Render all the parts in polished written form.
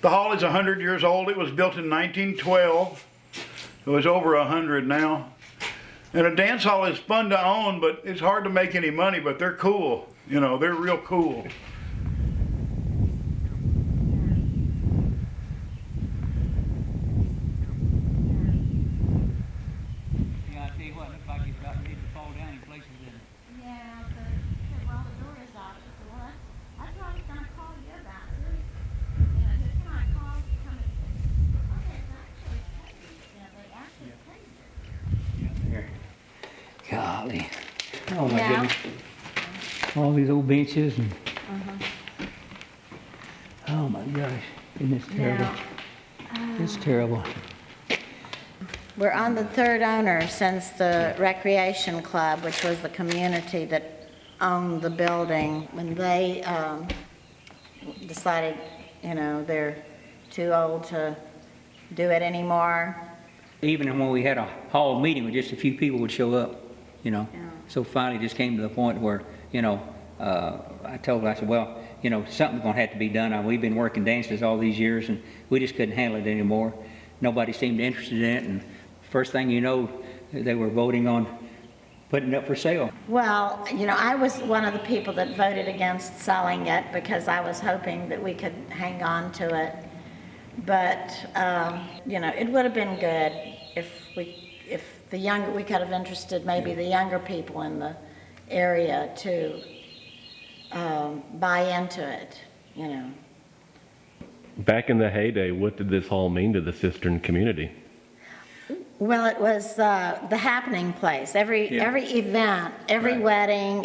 The hall is 100 years old. It was built in 1912. It was over 100 now. And a dance hall is fun to own, but it's hard to make any money, but they're cool. You know, they're real cool. Yeah, I tell you what, it looks like it's about ready to fall down in places. Yeah, well, the door is out. So that's what I was going to call you about. Just can I call you come and okay, it's actually paved. Yeah, they actually paved it. There. Golly. Oh my Yeah. goodness. All these old benches and oh my gosh. Isn't this terrible? It's terrible. We're on the third owner since the Recreation Club, which was the community that owned the building. When they decided, you know, they're too old to do it anymore. Even when we had a hall meeting with just a few people would show up, you know. Yeah. So finally it just came to the point where, you know, I said, well, you know, something's going to have to be done. We've been working dances all these years and we just couldn't handle it anymore. Nobody seemed interested in it, and first thing you know, they were voting on putting it up for sale. Well, you know, I was one of the people that voted against selling it because I was hoping that we could hang on to it. But, you know, it would have been good if we could have interested maybe the younger people in the area to buy into it, you know. Back in the heyday, what did this hall mean to the Cistern community? Well, it was the happening place. Every event, every wedding,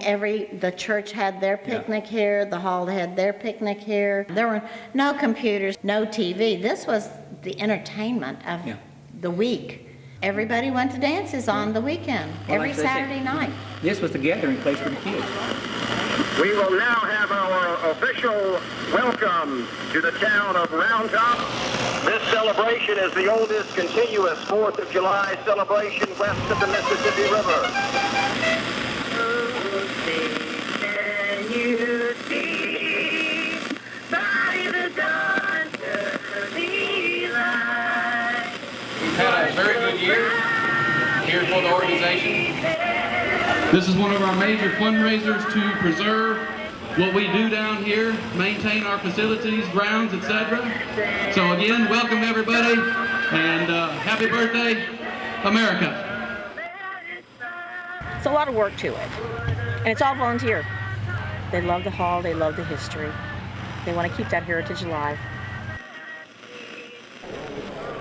the church had their picnic here, the hall had their picnic here. There were no computers, no TV. This was the entertainment of the week. Everybody went to dances on the weekend, every Saturday night. This was the gathering place for the kids. We will now have our official welcome to the town of Round Top. This celebration is the oldest continuous 4th of July celebration west of the Mississippi River. Can you see by the dawn's early light? We've had a very good year here for the organization. This is one of our major fundraisers to preserve what we do down here, maintain our facilities, grounds, etc. So again, welcome everybody, and happy birthday, America. It's a lot of work to it, and it's all volunteer. They love the hall, they love the history. They want to keep that heritage alive.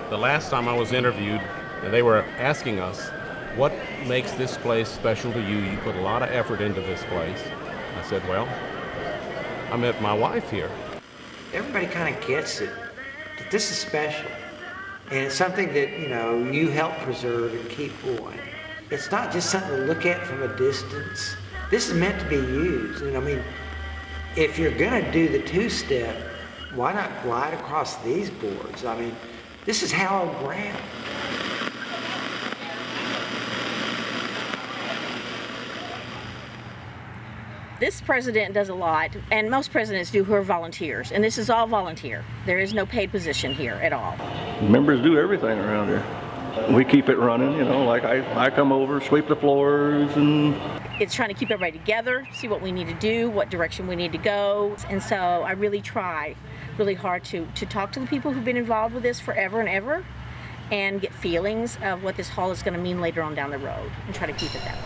The last time I was interviewed, they were asking us, what makes this place special to you? You put a lot of effort into this place. I said, well, I met my wife here. Everybody kind of gets it, that this is special. And it's something that, you know, you help preserve and keep going. It's not just something to look at from a distance. This is meant to be used. And I mean, if you're gonna do the two-step, why not glide across these boards? I mean, this is hallowed ground. This president does a lot, and most presidents do, who are volunteers, and this is all volunteer. There is no paid position here at all. Members do everything around here. We keep it running, you know, like I come over, sweep the floors, and... It's trying to keep everybody together, see what we need to do, what direction we need to go, and so I really try really hard to talk to the people who've been involved with this forever and ever, and get feelings of what this hall is going to mean later on down the road, and try to keep it that way.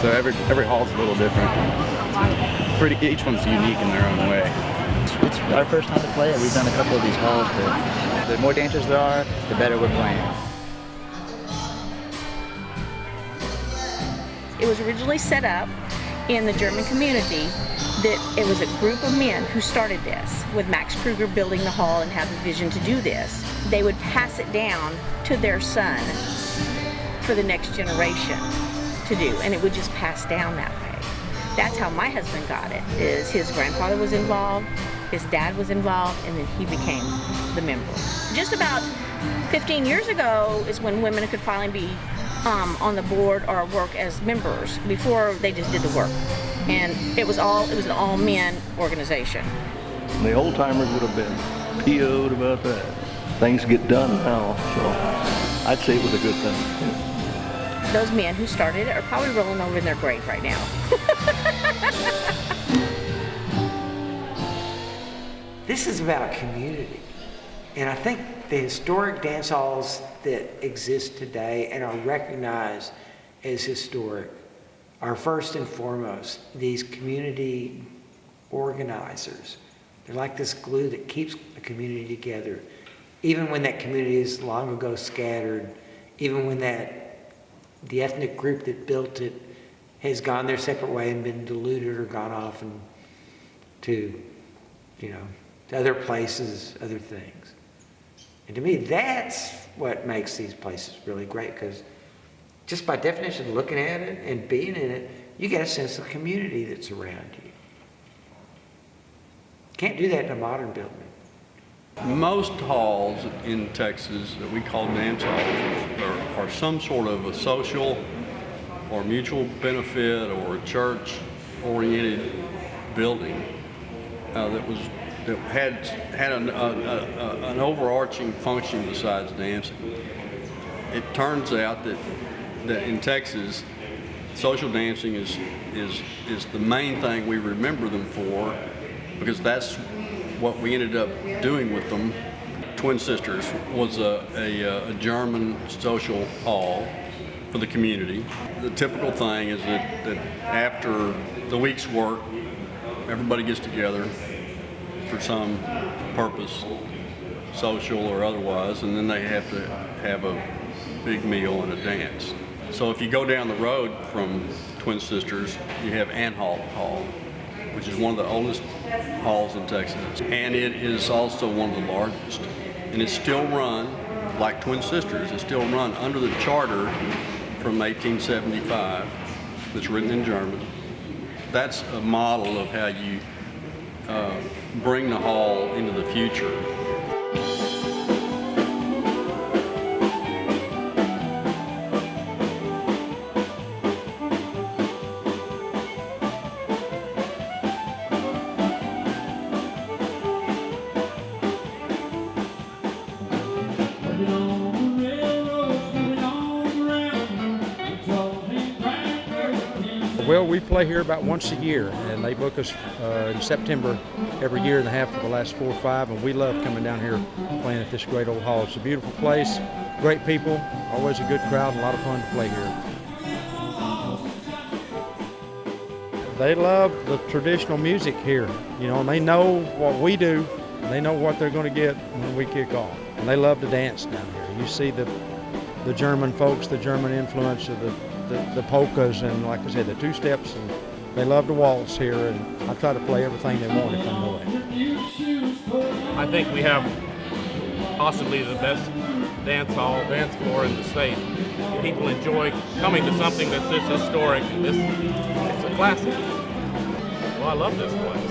So every hall's a little different. Each one's unique in their own way. It's our first time to play it. We've done a couple of these halls, but the more dancers there are, the better we're playing. It was originally set up in the German community that it was a group of men who started this, with Max Kruger building the hall and had the vision to do this. They would pass it down to their son for the next generation to do, and it would just pass down that way. That's how my husband got it, is his grandfather was involved, his dad was involved, and then he became the member. Just about 15 years ago is when women could finally be on the board or work as members. Before, they just did the work. And it was an all-men organization. The old timers would have been PO'd about that. Things get done now, so I'd say it was a good thing. Yeah. Those men who started it are probably rolling over in their grave right now. This is about community. And I think the historic dance halls that exist today and are recognized as historic are first and foremost these community organizers. They're like this glue that keeps the community together. Even when that community is long ago scattered, even when the ethnic group that built it has gone their separate way and been diluted or gone off and to other places, other things. And to me, that's what makes these places really great, because just by definition, looking at it and being in it, you get a sense of community that's around you. Can't do that in a modern building. Most halls in Texas that we call dance halls are some sort of a social or mutual benefit or a church-oriented building that had an overarching function besides dancing. It turns out that in Texas, social dancing is the main thing we remember them for, because that's what we ended up doing with them. Twin Sisters was a German social hall for the community. The typical thing is that after the week's work, everybody gets together for some purpose, social or otherwise, and then they have to have a big meal and a dance. So if you go down the road from Twin Sisters, you have Anhalt Hall, which is one of the oldest halls in Texas. And it is also one of the largest. And it's still run, like Twin Sisters, it's still run under the charter from 1875 that's written in German. That's a model of how you bring the hall into the future. Well, we play here about once a year, and they book us in September every year and a half for the last 4 or 5, and we love coming down here playing at this great old hall. It's a beautiful place, great people, always a good crowd, and a lot of fun to play here. They love the traditional music here, and they know what we do, and they know what they're going to get when we kick off. And they love to dance down here. You see the German folks, the German influence of the polkas, and like I said, the two-steps, and they love to waltz here, and I try to play everything they want if I know it. I think we have possibly the best dance floor in the state. People enjoy coming to something that's this historic, and it's a classic. Well, I love this place.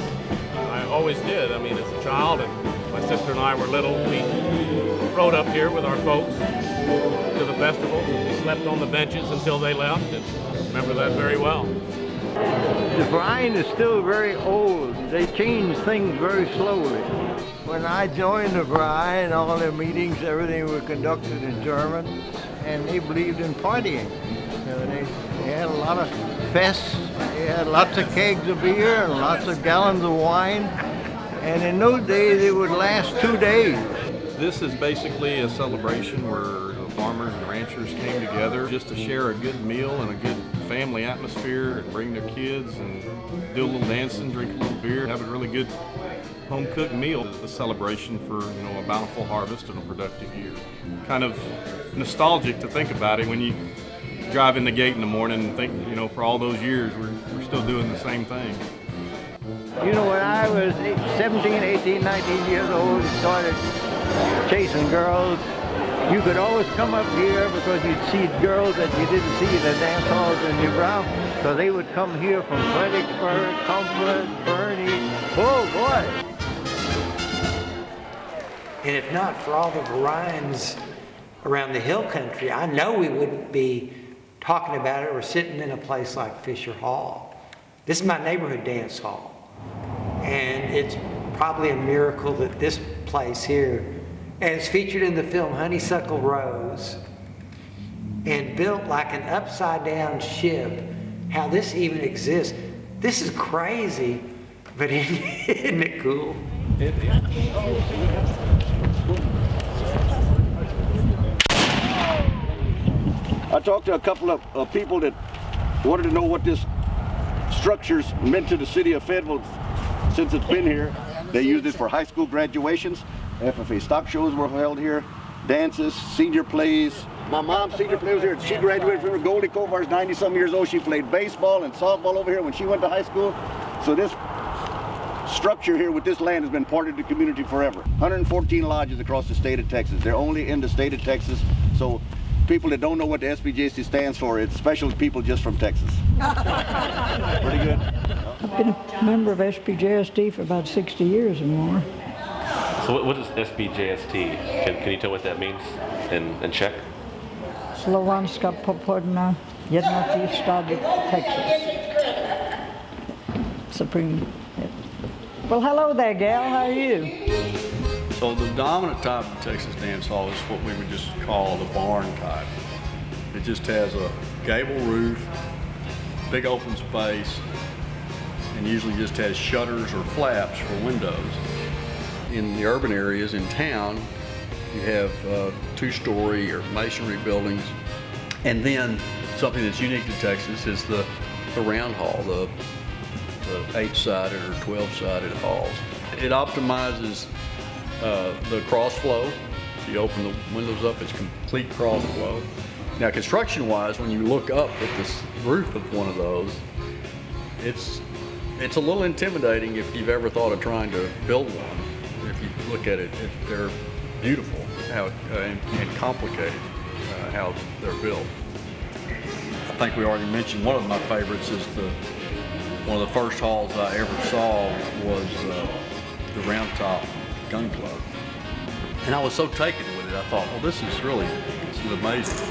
I always did. I mean, as a child, and my sister and I were little, we rode up here with our folks to the festival. We slept on the benches until they left, and remember that very well. The Verein is still very old. They change things very slowly. When I joined the Verein, all their meetings, everything was conducted in German, and they believed in partying. They had a lot of fests, they had lots of kegs of beer and lots of gallons of wine, and in those days it would last 2 days. This is basically a celebration where farmers and ranchers came together just to share a good meal and a good family atmosphere, and bring their kids and do a little dancing, drink a little beer, have a really good home-cooked meal. A celebration for a bountiful harvest and a productive year. Kind of nostalgic to think about it when you drive in the gate in the morning and think, for all those years we're still doing the same thing. When I was 17, 18, 19 years old and started chasing girls, you could always come up here because you'd see girls that you didn't see in the dance halls in New Braunfels. So they would come here from Fredericksburg, Comfort, Bernie. Oh boy! And if not for all the Vereins around the hill country, I know we wouldn't be talking about it or sitting in a place like Fisher Hall. This is my neighborhood dance hall. And it's probably a miracle that this place here, and it's featured in the film Honeysuckle Rose, and built like an upside down ship, how this even exists. This is crazy, but isn't it cool? I talked to a couple of people that wanted to know what this structure's meant to the city of Fayetteville since it's been here. They used it for high school graduations. FFA stock shows were held here, dances, senior plays. My mom's senior play was here. She graduated from Goldie Kovar's 90-some years old. She played baseball and softball over here when she went to high school. So this structure here with this land has been part of the community forever. 114 lodges across the state of Texas. They're only in the state of Texas. So people that don't know what the SBJC stands for, it's special people just from Texas. Pretty good. I've been a member of SBJST for about 60 years or more. So what is SBJST? Can you tell what that means in Czech? Slovenska popodna jednoty státy Texas. Supreme. Well, hello there, gal. How are you? So the dominant type of Texas dance hall is what we would just call the barn type. It just has a gable roof, big open space, and usually just has shutters or flaps for windows. In the urban areas in town, you have two-story or masonry buildings, and then something that's unique to Texas is the round hall, the 8-sided or 12-sided halls. It optimizes the cross flow. You open the windows up, it's complete cross flow. Now, construction-wise, when you look up at this roof of one of those, it's a little intimidating if you've ever thought of trying to build one. If you look at it, they're beautiful and complicated how they're built. I think we already mentioned one of my favorites is one of the first halls I ever saw was the Round Top Gun Club. And I was so taken with it, I thought, well, this is amazing.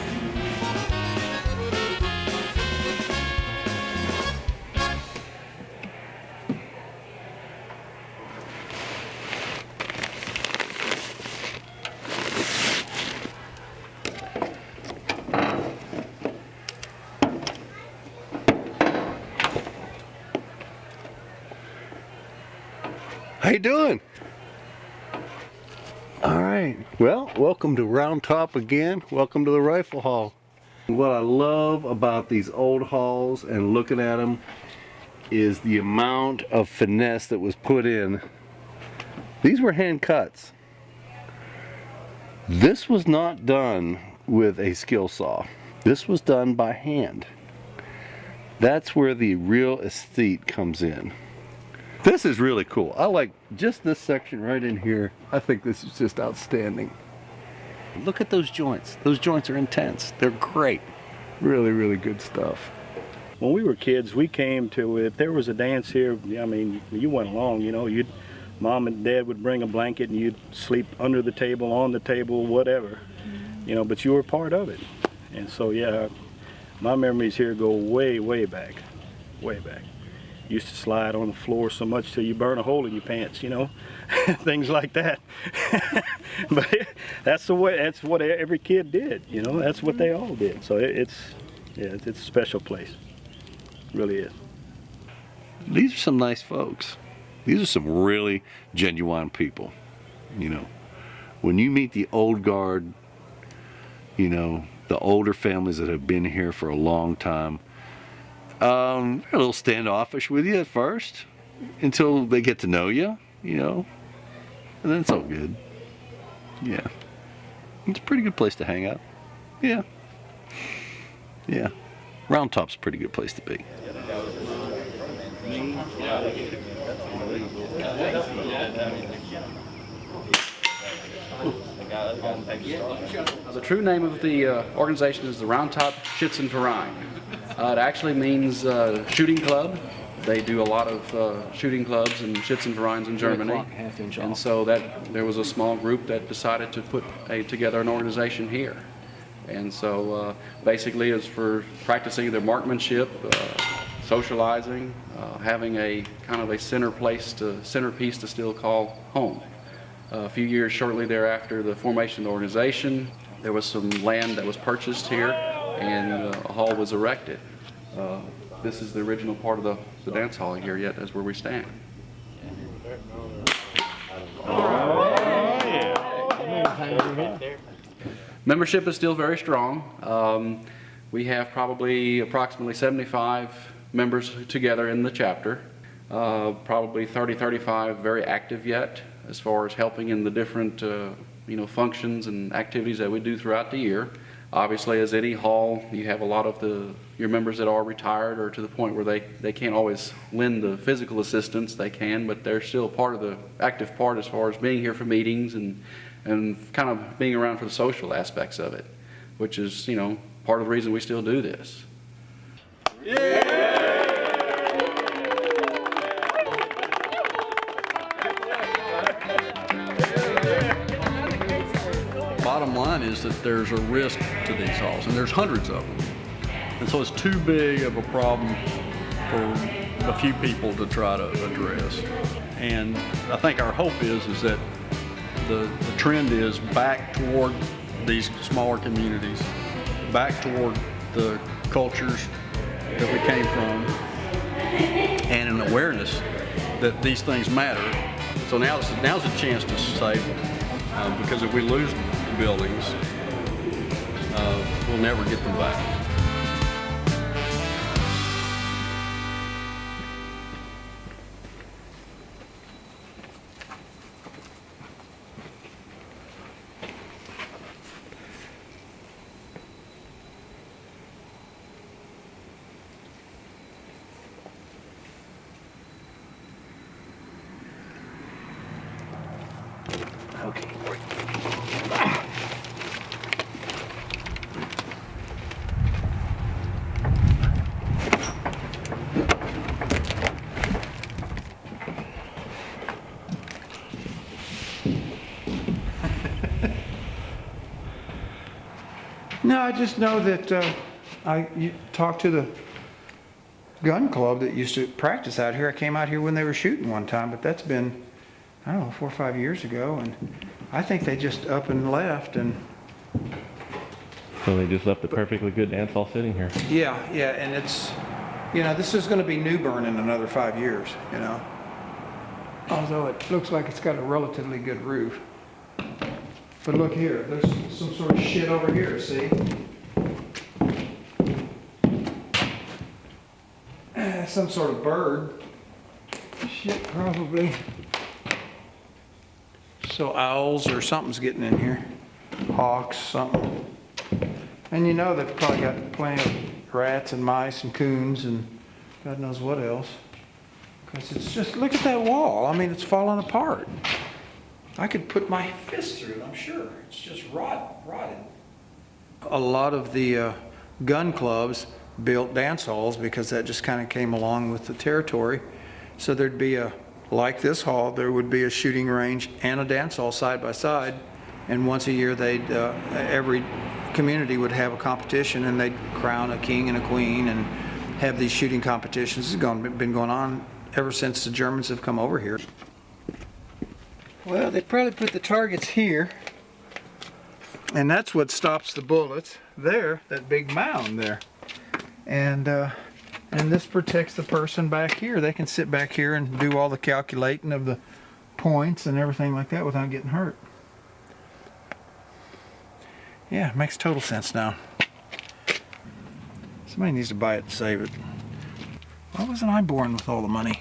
How you doing? All right. Well, welcome to Round Top again. Welcome to the Rifle Hall. What I love about these old halls and looking at them is the amount of finesse that was put in. These were hand cuts. This was not done with a skill saw. This was done by hand. That's where the real aesthete comes in. This is really cool. I like just this section right in here. I think this is just outstanding. Look at those joints. Those joints are intense. They're great. Really, really good stuff. When we were kids, we came to, if there was a dance here, I mean, you went along, you know, mom and dad would bring a blanket and you'd sleep under the table, on the table, whatever, you know, but you were part of it. And so, yeah, my memories here go way, way back, way back. Used to slide on the floor so much till you burn a hole in your pants, you know, things like that. But that's what every kid did, you know, that's what they all did. So it's a special place, it really is. These are some nice folks. These are some really genuine people, you know. When you meet the old guard, you know, the older families that have been here for a long time, they're a little standoffish with you at first until they get to know you, you know, and then it's all good. Yeah. It's a pretty good place to hang out. Yeah. Yeah. Round Top's a pretty good place to be. The true name of the organization is the Round Top Schützenverein. It actually means shooting club. They do a lot of shooting clubs and Schützenvereins in Germany. And so there was a small group that decided to put together an organization here. And so basically it's for practicing their marksmanship, socializing, having a kind of a centerpiece to still call home. A few years shortly thereafter the formation of the organization, there was some land that was purchased here and a hall was erected. This is the original part of the dance hall here yet, as where we stand. Membership is still very strong. We have probably approximately 75 members together in the chapter. Probably 35 very active yet as far as helping in the different functions and activities that we do throughout the year. Obviously, as any hall, you have a lot of your members that are retired or to the point where they can't always lend the physical assistance. They can, but they're still part of the active part as far as being here for meetings and kind of being around for the social aspects of it, which is, part of the reason we still do this. Bottom line is that there's a risk to these halls, and there's hundreds of them. And so it's too big of a problem for a few people to try to address. And I think our hope is that the trend is back toward these smaller communities, back toward the cultures that we came from, and an awareness that these things matter. So now's a chance to save them, because if we lose the buildings, we'll never get them back. No, I just know that I talked to the gun club that used to practice out here. I came out here when they were shooting one time, but that's been, I don't know, 4 or 5 years ago, and I think they just up and left. And so they just left a perfectly good dance hall sitting here. Yeah, and it's, this is going to be New Bern in another 5 years, although it looks like it's got a relatively good roof. But look here, there's some sort of shit over here, see? Some sort of bird. Shit, probably. So owls or something's getting in here. Hawks, something. And they've probably got plenty of rats and mice and coons and God knows what else. Because it's just, look at that wall. I mean, it's falling apart. I could put my fist through it, I'm sure. It's just rotted. A lot of the gun clubs built dance halls because that just kind of came along with the territory. So there'd be like this hall, there would be a shooting range and a dance hall side by side. And once a year, every community would have a competition and they'd crown a king and a queen and have these shooting competitions. It's been going on ever since the Germans have come over here. Well, they probably put the targets here, and that's what stops the bullets. There, that big mound there, and this protects the person back here. They can sit back here and do all the calculating of the points and everything like that without getting hurt. Yeah, it makes total sense now. Somebody needs to buy it and save it. Why wasn't I born with all the money?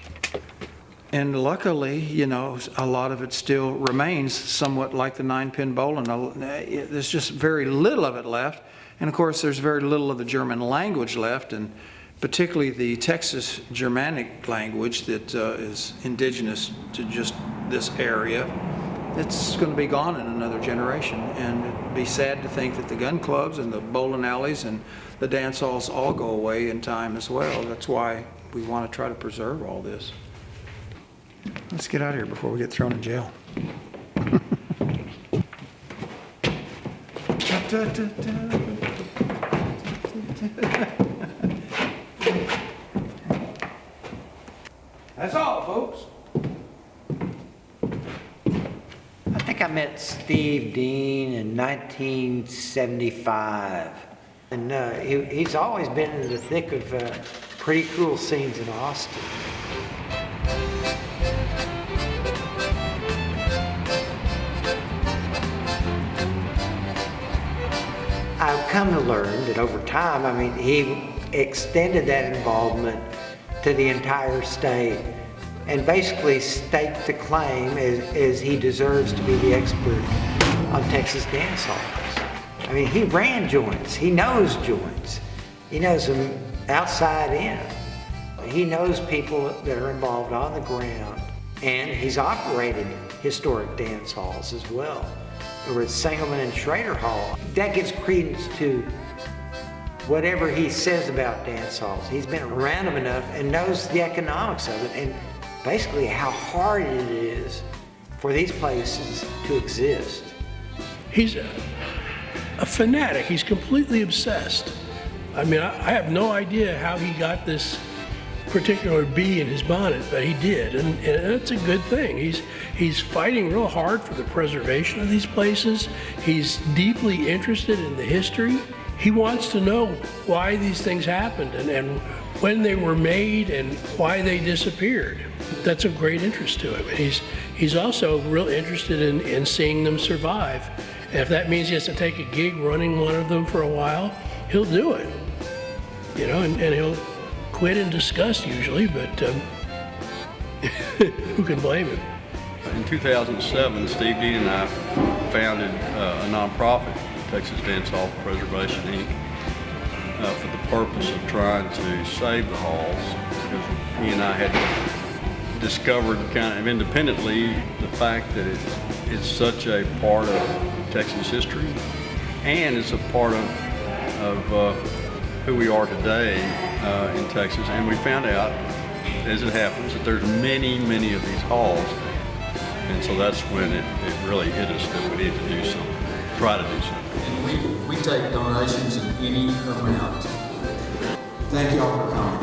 And luckily, a lot of it still remains somewhat like the 9-pin bowling. There's just very little of it left. And of course, there's very little of the German language left, and particularly the Texas Germanic language that is indigenous to just this area. It's going to be gone in another generation. And it'd be sad to think that the gun clubs and the bowling alleys and the dance halls all go away in time as well. That's why we want to try to preserve all this. Let's get out of here before we get thrown in jail. Da, da, da, da. That's all, folks. I think I met Steve Dean in 1975. And he's always been in the thick of pretty cool scenes in Austin. I've come to learn that over time, I mean, he extended that involvement to the entire state and basically staked the claim as he deserves to be the expert on Texas dance halls. I mean, he ran joints. He knows joints. He knows them outside in. He knows people that are involved on the ground, and he's operated historic dance halls as well. Over at Sangelman and Schrader Hall. That gives credence to whatever he says about dance halls. He's been around them enough and knows the economics of it and basically how hard it is for these places to exist. He's a fanatic. He's completely obsessed. I mean, I have no idea how he got this particular bee in his bonnet, but he did, and that's a good thing. He's fighting real hard for the preservation of these places. He's deeply interested in the history. He wants to know why these things happened and when they were made and why they disappeared. That's of great interest to him. He's also real interested in seeing them survive. And if that means he has to take a gig running one of them for a while, he'll do it. You know, and he'll quit in disgust usually, but who can blame him? In 2007, Steve Dean and I founded a nonprofit, Texas Dance Hall Preservation, Inc., for the purpose of trying to save the halls, because he and I had discovered kind of independently the fact that it's such a part of Texas history, and it's a part of who we are today in Texas. And we found out, as it happens, that there's many of these halls. And so that's when it really hit us that we need to do something, try to do something. And we take donations in any amount. Thank you all for coming.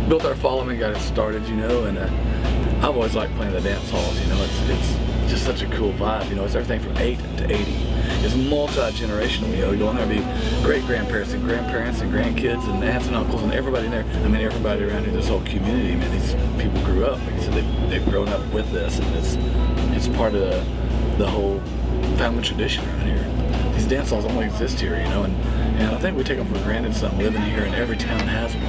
Built our following, got it started, you know, and I've always liked playing the dance halls, you know. It's just such a cool vibe, you know. It's everything from 8 to 80. It's multi-generational, you know. You go in there, be great-grandparents and grandparents and grandkids and aunts and uncles and everybody in there. I mean, everybody around here, this whole community, man, these people grew up. Like I said, they've grown up with this, and it's part of the whole family tradition around here. These dance halls only exist here, you know, and I think we take them for granted some living here, and every town has one.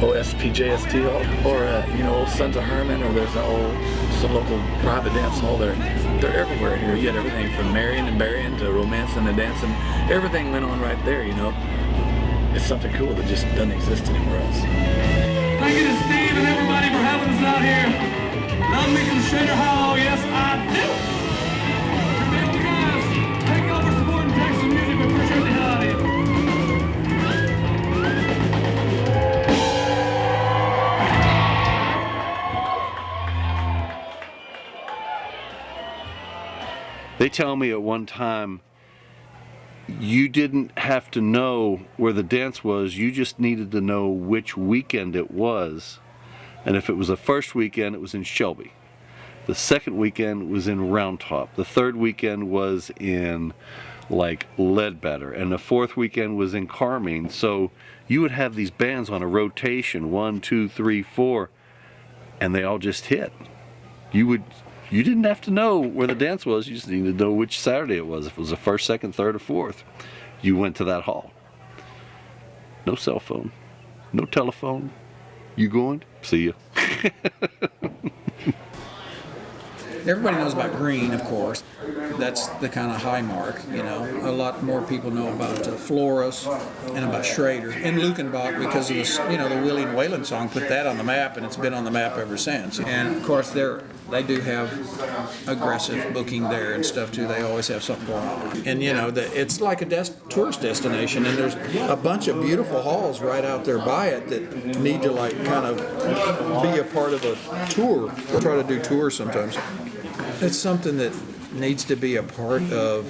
OSPJST Hall, or you know, old Sons of Herman, or there's just a local private dance hall. They're everywhere here. You had everything from marrying and burying to romancing and dancing. Everything went on right there, you know. It's something cool that just doesn't exist anywhere else. Thank you to Steve and everybody for having us out here. Love me some Schrader Hall, yes I do. Thank you guys. Thank you all for supporting Texas music. We appreciate the hell out of you. They tell me at one time, you didn't have to know where the dance was, you just needed to know which weekend it was. And if it was the first weekend, it was in Shelby. The second weekend was in Round Top. The third weekend was in like Ledbetter. And the fourth weekend was in Carmine. So you would have these bands on a rotation, 1, 2, 3, 4, and they all just hit. You didn't have to know where the dance was, you just needed to know which Saturday it was. If it was the first, second, third, or fourth, you went to that hall. No cell phone, no telephone. You going? See ya. Everybody knows about Green, of course. That's the kind of high mark, you know. A lot more people know about Flores and about Schrader. And Lukenbach, because of this, you know, the Willie and Waylon song, put that on the map, and it's been on the map ever since. And of course, they do have aggressive booking there and stuff too. They always have something going on. And you know, it's like a tourist destination, and there's a bunch of beautiful halls right out there by it that need to like kind of be a part of a tour. We'll try to do tours sometimes. It's something that needs to be a part of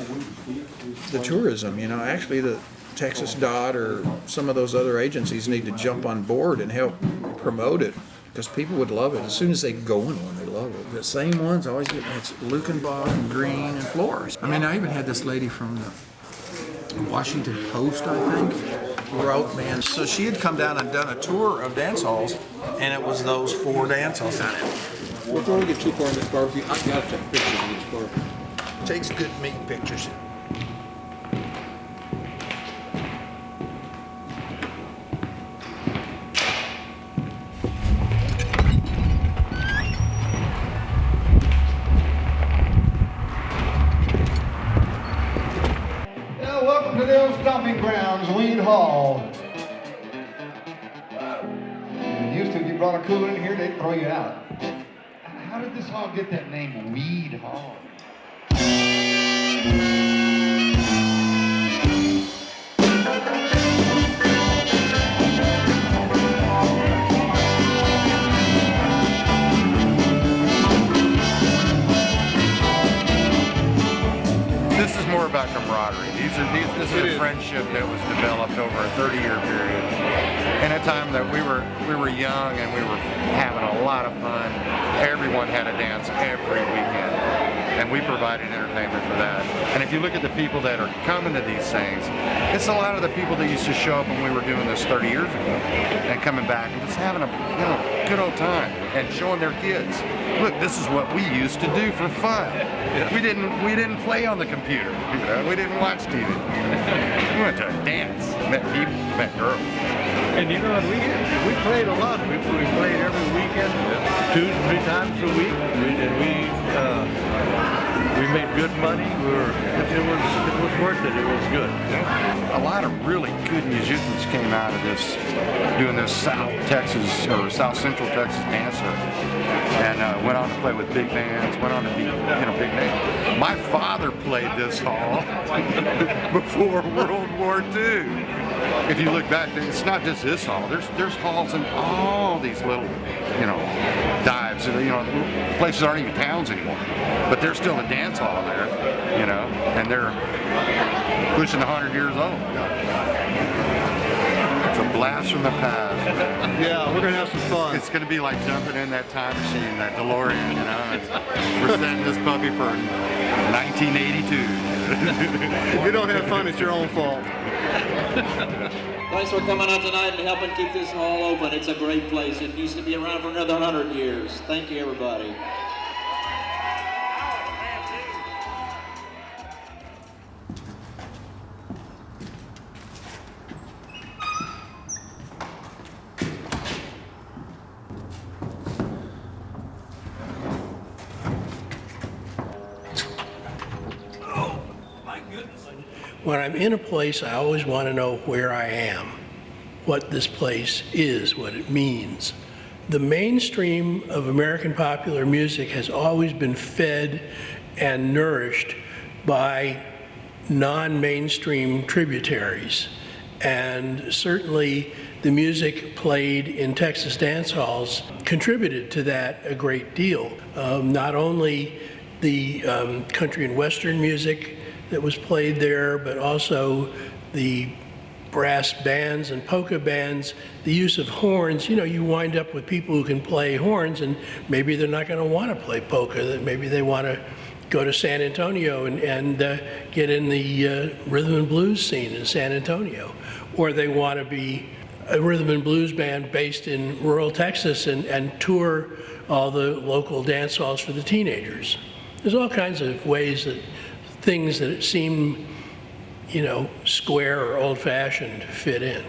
the tourism. You know, actually the Texas DOT or some of those other agencies need to jump on board and help promote it, because people would love it. As soon as they go in one, they love it. The same ones always get, it's Lukenbach and Green and Flores. I mean, I even had this lady from the Washington Post, I think, wrote, man. So she had come down and done a tour of dance halls, and it was those 4 dance halls. Before we get too far in this barbecue, I've got to take pictures of this barbecue. Takes good meat pictures. Welcome to the old stomping grounds, Weed Hall. Used to, if you brought a cooler in here, they'd throw you out. How did this hall get that name, Weed Hall? This is more about camaraderie. This is a friendship that was developed over a 30-year period. In a time that we were young and we were having a lot of fun. Everyone had a dance every weekend, and we provided entertainment for that. And if you look at the people that are coming to these things, it's a lot of the people that used to show up when we were doing this 30 years ago, and coming back and just having a good old time and showing their kids, look, this is what we used to do for fun. We didn't play on the computer. We didn't watch TV. We went to a dance, met people, met girls. And you know, we played a lot. We played every weekend, 2-3 times a week. We made good money. It was worth it. It was good. A lot of really good musicians came out of this, doing this South Texas or South Central Texas dance circuit, and went on to play with big bands. Went on to be, big names. My father played this hall before World War II. If you look back, it's not just this hall. There's halls in all these little, dives. Places aren't even towns anymore, but there's still a dance hall there, and they're pushing 100 years old. It's a blast from the past. Yeah, we're gonna have some fun. It's gonna be like jumping in that time machine, that DeLorean. We're setting this puppy for 1982. If you don't have fun, it's your own fault. Thanks for coming out tonight and helping keep this hall open. It's a great place. It needs to be around for another 100 years. Thank you, everybody. When I'm in a place, I always want to know where I am, what this place is, what it means. The mainstream of American popular music has always been fed and nourished by non-mainstream tributaries. And certainly the music played in Texas dance halls contributed to that a great deal. Not only the country and western music that was played there, but also the brass bands and polka bands, the use of horns. You wind up with people who can play horns, and maybe they're not going to want to play polka, that maybe they want to go to San Antonio and get in the rhythm and blues scene in San Antonio. Or they want to be a rhythm and blues band based in rural Texas and tour all the local dance halls for the teenagers. There's all kinds of ways that things that seem, square or old-fashioned fit in.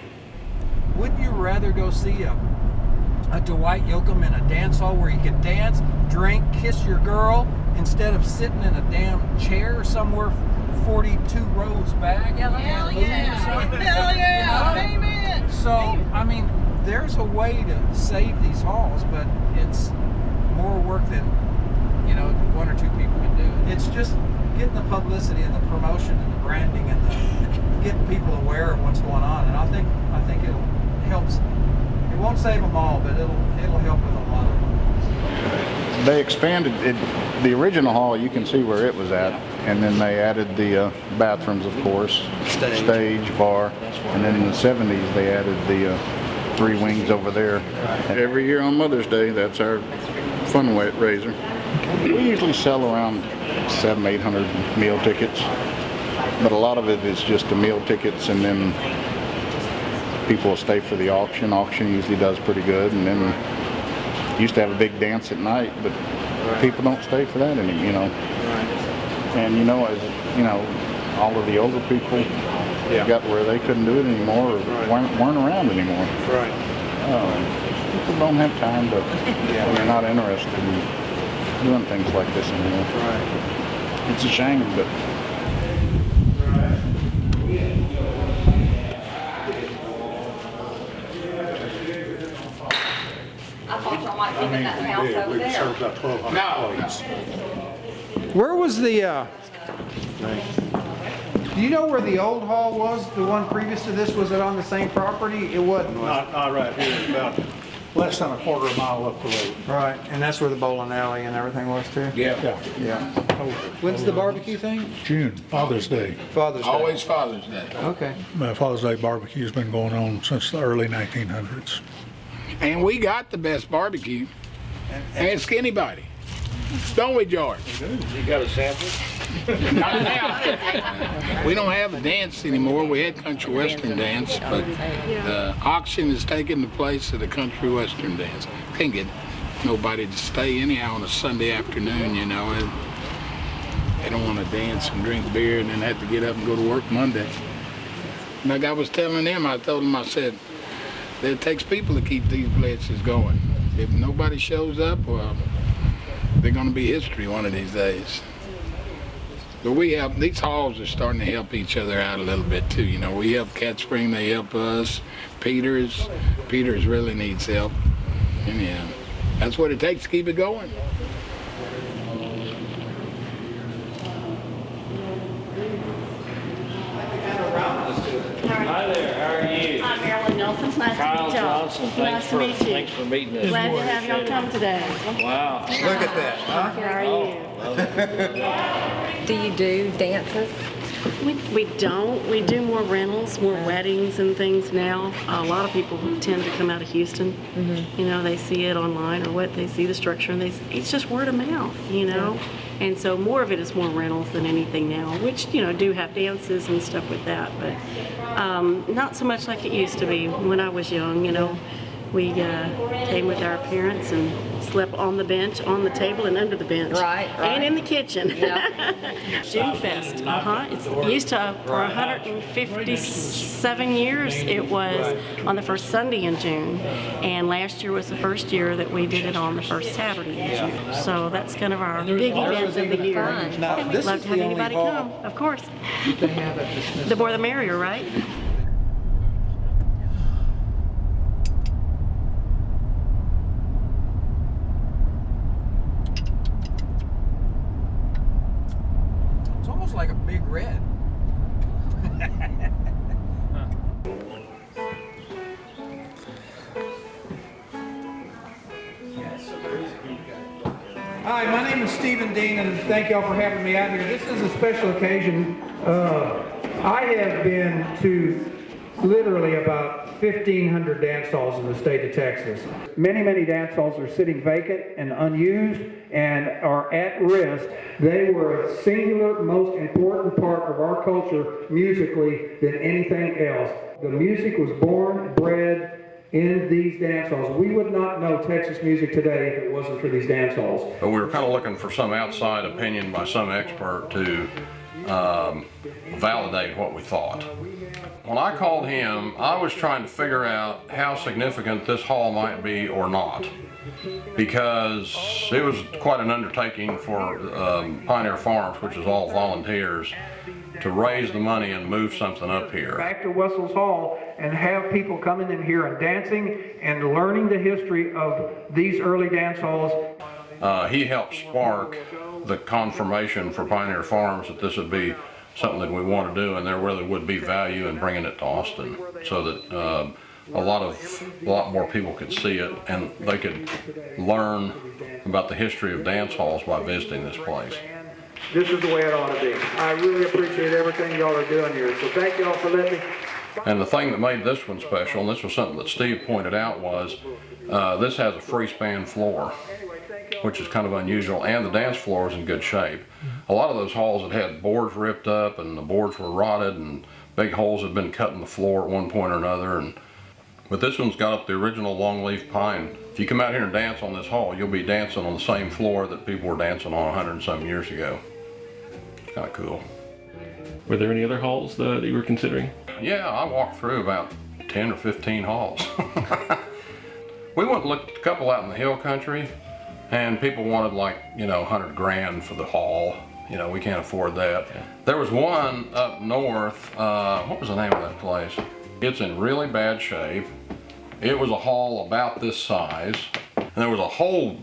Wouldn't you rather go see a Dwight Yoakam in a dance hall where you can dance, drink, kiss your girl, instead of sitting in a damn chair somewhere 42 rows back. Hell yeah! Hell yeah! Amen! So, I mean, there's a way to save these halls, but it's more work than, you know, one or two people can do. It's just getting the publicity and the promotion and the branding and the getting people aware of what's going on. And I think it helps. It won't save them all, but it'll help with a lot of them. They expanded it. The original hall, you can see where it was at, and then they added the bathrooms, of course, stage, bar, and then in the 70s they added the 3 wings over there. Every year on Mother's Day, that's our fundraiser. We usually sell around 700-800 meal tickets, but a lot of it is just the meal tickets, and then people will stay for the auction. Auction usually does pretty good, and then used to have a big dance at night, but people don't stay for that anymore, you know. And you know, as you know, all of the older people got where they couldn't do it anymore, or weren't around anymore. Right. People don't have time to, they're not interested in doing things like this anymore. Right. It's a shame, but. I thought y'all might be in that house over there. served about 1,200 employees. Where was the, do you know where the old hall was? The one previous to this, was it on the same property? It wasn't, was it? Not right here, about less than a quarter of a mile up the road. Right, and that's where the bowling alley and everything was too? Yeah. When's the barbecue thing? June, Father's Day. Father's Day. Always Father's Day. Okay. Father's Day barbecue's been going on since the early 1900s. And we got the best barbecue. Ask anybody. Don't we, George? You got a sample? Not now. We don't have a dance anymore. We had country western dance, but the auction is taking the place of the country western dance. Can't get nobody to stay anyhow on a Sunday afternoon, you know. And they don't want to dance and drink beer and then have to get up and go to work Monday. Like I was telling them, I told them, I said, it takes people to keep these places going. If nobody shows up, well, they're going to be history one of these days. But we help, these halls are starting to help each other out a little bit too. You know, we help Cat Spring, they help us. Peters really needs help. And yeah, that's what it takes to keep it going. Hi there, how are you? I'm Marilyn Nelson. It's nice Kyle to meet y'all. Johnson, Nice to meet you. thanks for meeting us. Glad to have y'all come today. Wow. Look at that, huh? How are you? Do you do dances? We don't. We do more rentals, more weddings and things now. A lot of people tend to come out of Houston. You know, they see it online or what, they see the structure and it's just word of mouth, you know. And so more of it is more rentals than anything now, which, you know, do have dances and stuff with that, but not so much like it used to be when I was young, you know. We came with our parents and slept on the bench, on the table, and under the bench. Right. And in the kitchen. Yeah. June Fest. It's used to, for 157 years, it was on the first Sunday in June. And last year was the first year that we did it on the first Saturday in June. So that's kind of our big event of the year. And we'd love to have anybody come, of course. The more the merrier, right? Like a big red. Hi, my name is Stephen Dean, and thank y'all for having me out here. This is a special occasion. I have been to literally about 1,500 dance halls in the state of Texas. Many dance halls are sitting vacant and unused and are at risk. They were a singular, most important part of our culture musically than anything else. The music was born, bred in these dance halls. We would not know Texas music today if it wasn't for these dance halls. But we were kind of looking for some outside opinion by some expert to validate what we thought. When I called him, I was trying to figure out how significant this hall might be or not. because it was quite an undertaking for Pioneer Farms, which is all volunteers, to raise the money and move something up here. Back to Wessels Hall and have people coming in here and dancing and learning the history of these early dance halls. He helped spark the confirmation for Pioneer Farms that this would be something that we want to do, and there really would be value in bringing it to Austin, so that a lot more people could see it and they could learn about the history of dance halls by visiting this place. This is the way it ought to be. I really appreciate everything y'all are doing here, so thank y'all for letting me. And the thing that made this one special, and this was something that Steve pointed out, was this has a free span floor, which is kind of unusual, and the dance floor is in good shape. A lot of those halls had had boards ripped up and the boards were rotted and big holes had been cut in the floor at one point or another. But this one's got up the original longleaf pine. If you come out here and dance on this hall, you'll be dancing on the same floor that people were dancing on 100 and some years ago. It's kind of cool. Were there any other halls that you were considering? Yeah, I walked through about 10 or 15 halls. We went and looked at a couple out in the hill country, and people wanted like, you know, 100 grand for the hall. You know, we can't afford that. Yeah. There was one up north, what was the name of that place? It's in really bad shape. It was a hall about this size, and there was a whole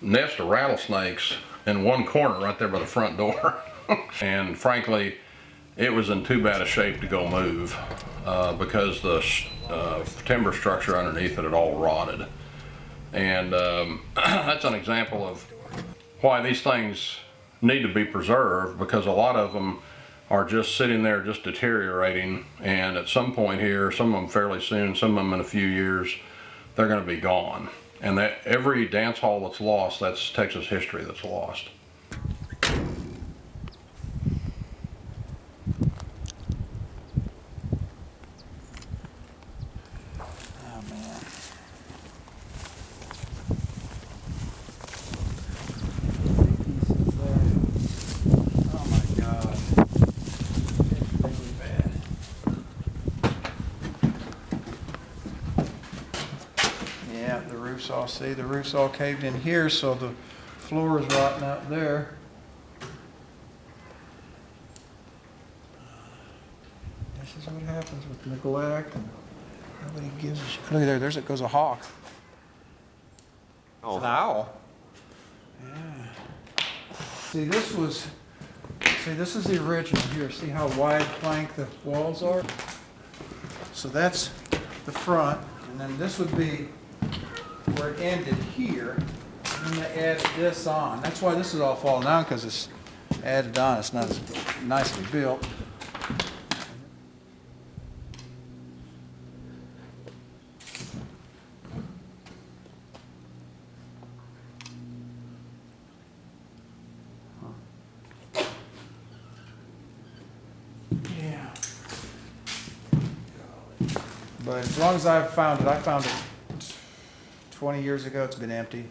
nest of rattlesnakes in one corner right there by the front door. And frankly, it was in too bad a shape to go move because the timber structure underneath it had all rotted. And that's an example of why these things need to be preserved, because a lot of them are just sitting there just deteriorating, and at some point here, some of them fairly soon, some of them in a few years, they're going to be gone. And that every dance hall that's lost, that's Texas history that's lost. See, the roof's all caved in here, so the floor is rotting out there. This is what happens with neglect, and nobody gives a shit. Look at there, goes a hawk. Oh. It's an owl. Yeah. See, this is the original here. See how wide plank the walls are? So that's the front, and then this would be where it ended here, and then they added this on. That's why this is all falling down, because it's added on. It's not as nicely built. Yeah. But as long as I found it 20 years ago. It's been empty,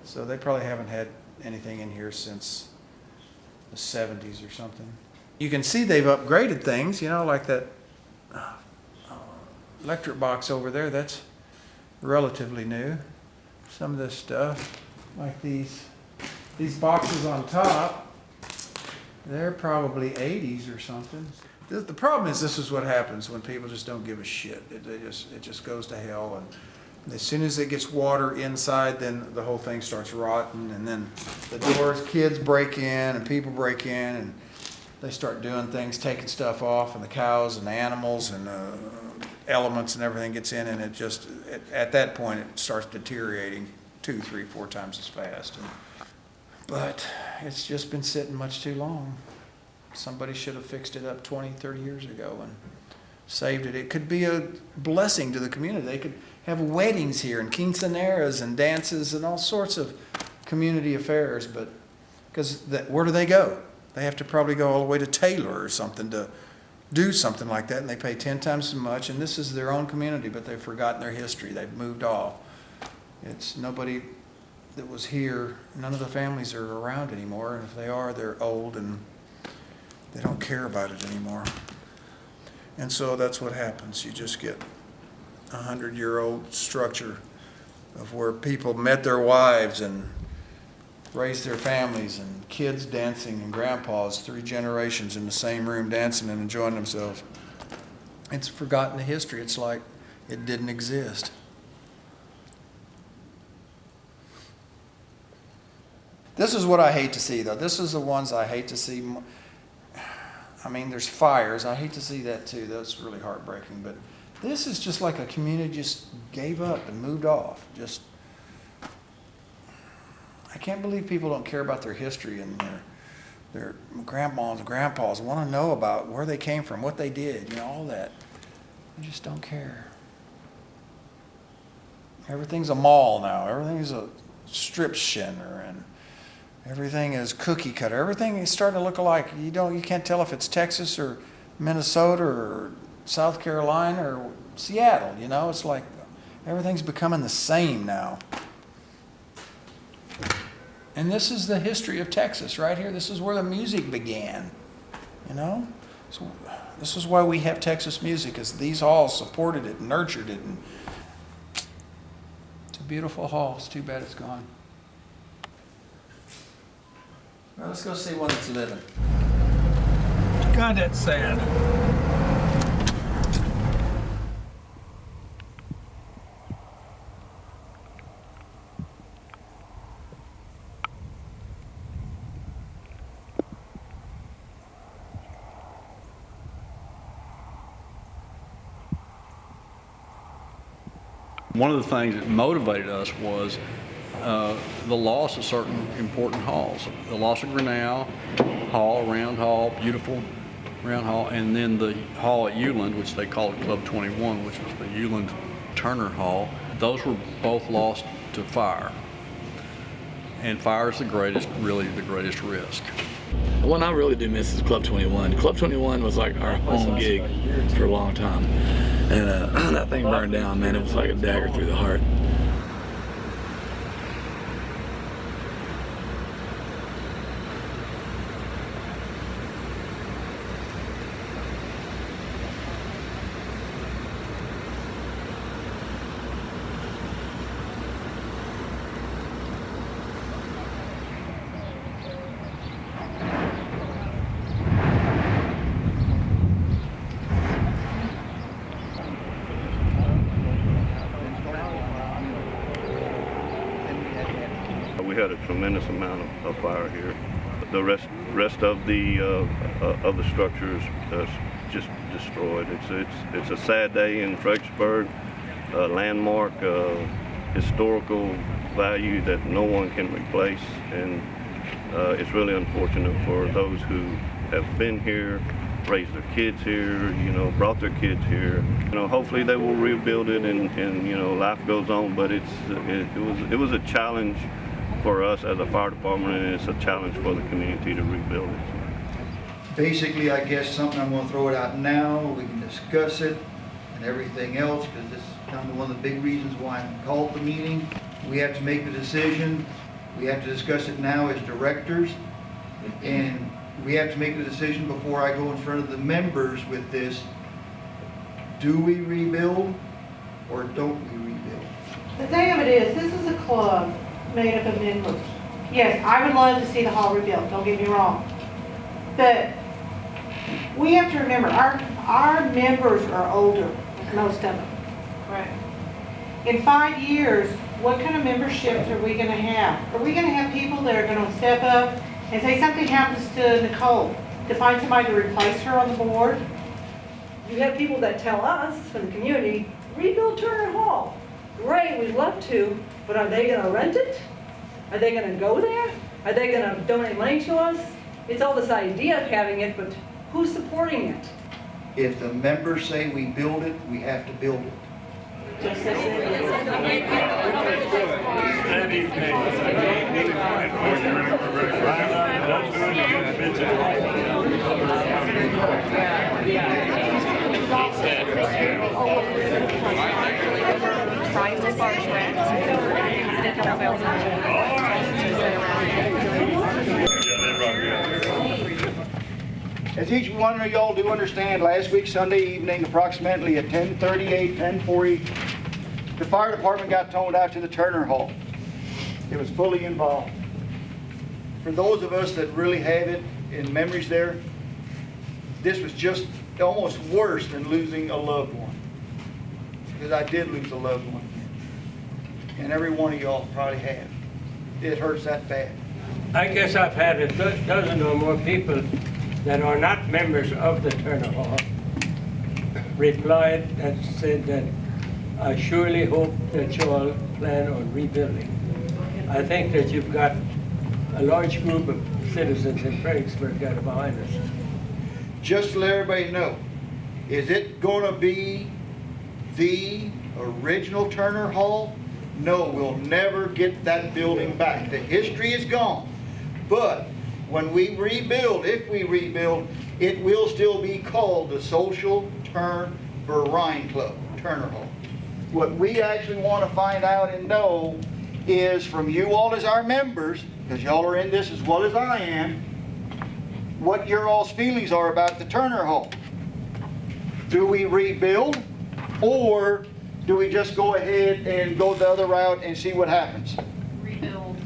so they probably haven't had anything in here since the 70s or something. You can see they've upgraded things, you know, like that electric box over there. That's relatively new. Some of this stuff, like these boxes on top, they're probably 80s or something. The problem is, this is what happens when people just don't give a shit. It just goes to hell, and as soon as it gets water inside, then the whole thing starts rotting, and then the doors, kids break in and people break in, and they start doing things, taking stuff off, and the cows and the animals and elements and everything gets in, and at that point it starts deteriorating 2, 3, 4 times as fast. But it's just been sitting much too long. Somebody should have fixed it up 20, 30 years ago and saved it. It could be a blessing to the community. They could have weddings here and quinceaneras and dances and all sorts of community affairs, but because where do they go? They have to probably go all the way to Taylor or something to do something like that, and they pay 10 times as much, and this is their own community, but they've forgotten their history. They've moved off. It's nobody that was here. None of the families are around anymore, and if they are, they're old and they don't care about it anymore. And so that's what happens. You just get a 100-year-old structure of where people met their wives and raised their families, and kids dancing and grandpas, 3 generations in the same room dancing and enjoying themselves. It's forgotten history. It's like it didn't exist. This is what I hate to see, though. This is the ones I hate to see. I mean, there's fires. I hate to see that, too. That's really heartbreaking. But this is just like a community just gave up and moved off. Just, I can't believe people don't care about their history and their grandmas and grandpas want to know about where they came from, what they did, all that. They just don't care. Everything's a mall now. Everything's a strip center, and everything is cookie cutter. Everything is starting to look alike. You can't tell if it's Texas or Minnesota or South Carolina or Seattle. It's like everything's becoming the same now. And this is the history of Texas right here. This is where the music began. So this is why we have Texas music, is these halls supported it, nurtured it, and it's a beautiful hall. It's too bad it's gone. Well, let's go see one that's living. God, that's sad. One of the things that motivated us was the loss of certain important halls. The loss of Grinnell Hall, Round Hall, beautiful Round Hall, and then the hall at Euland, which they called Club 21, which was the Euland Turner Hall. Those were both lost to fire. And fire is really the greatest risk. The one I really do miss is Club 21. Club 21 was like our home gig for a long time. And that thing burned down, man. It was like a dagger through the heart. We had a tremendous amount of fire here. The rest of the structures just destroyed. It's a sad day in Fredericksburg. A landmark, historical value that no one can replace, and it's really unfortunate for those who have been here, raised their kids here, brought their kids here. Hopefully they will rebuild it, and life goes on. But it was a challenge for us as a fire department, and it's a challenge for the community to rebuild it. Basically, I guess something, I'm going to throw it out now, we can discuss it and everything else, because this is kind of one of the big reasons why I called the meeting. We have to make the decision. We have to discuss it now as directors, and we have to make the decision before I go in front of the members with this. Do we rebuild or don't we rebuild? The thing of it is, this is a club made up of members. Yes, I would love to see the hall rebuilt, don't get me wrong. But we have to remember, our members are older, most of them. Right. In 5 years, what kind of memberships are we going to have? Are we going to have people that are going to step up and say something happens to Nicole, to find somebody to replace her on the board? You have people that tell us from the community, rebuild Turner Hall. Great, we'd love to, but are they going to rent it? Are they going to go there? Are they going to donate money to us? It's all this idea of having it, but who's supporting it? If the members say we build it, we have to build it. Just as As each one of y'all do understand, last week Sunday evening, approximately at 10:38, 10:40, The fire department got toned out to the Turner Hall. It was fully involved. For those of us that really have it in memories there, this was just almost worse than losing a loved one. Because I did lose a loved one. And every one of y'all probably have. It hurts that bad. I guess I've had a dozen or more people that are not members of the Turner Hall replied and said that I surely hope that you all plan on rebuilding. I think that you've got a large group of citizens in Fredericksburg that are behind us. Just to let everybody know, is it going to be the original Turner Hall? No, we'll never get that building back. The history is gone. But when we rebuild, if we rebuild, it will still be called the Social Turn Brine Club, Turner Hall. What we actually want to find out and know is from you all as our members, because y'all are in this as well as I am, what your all's feelings are about the Turner Hall. Do we rebuild, or do we just go ahead and go the other route and see what happens? Rebuild.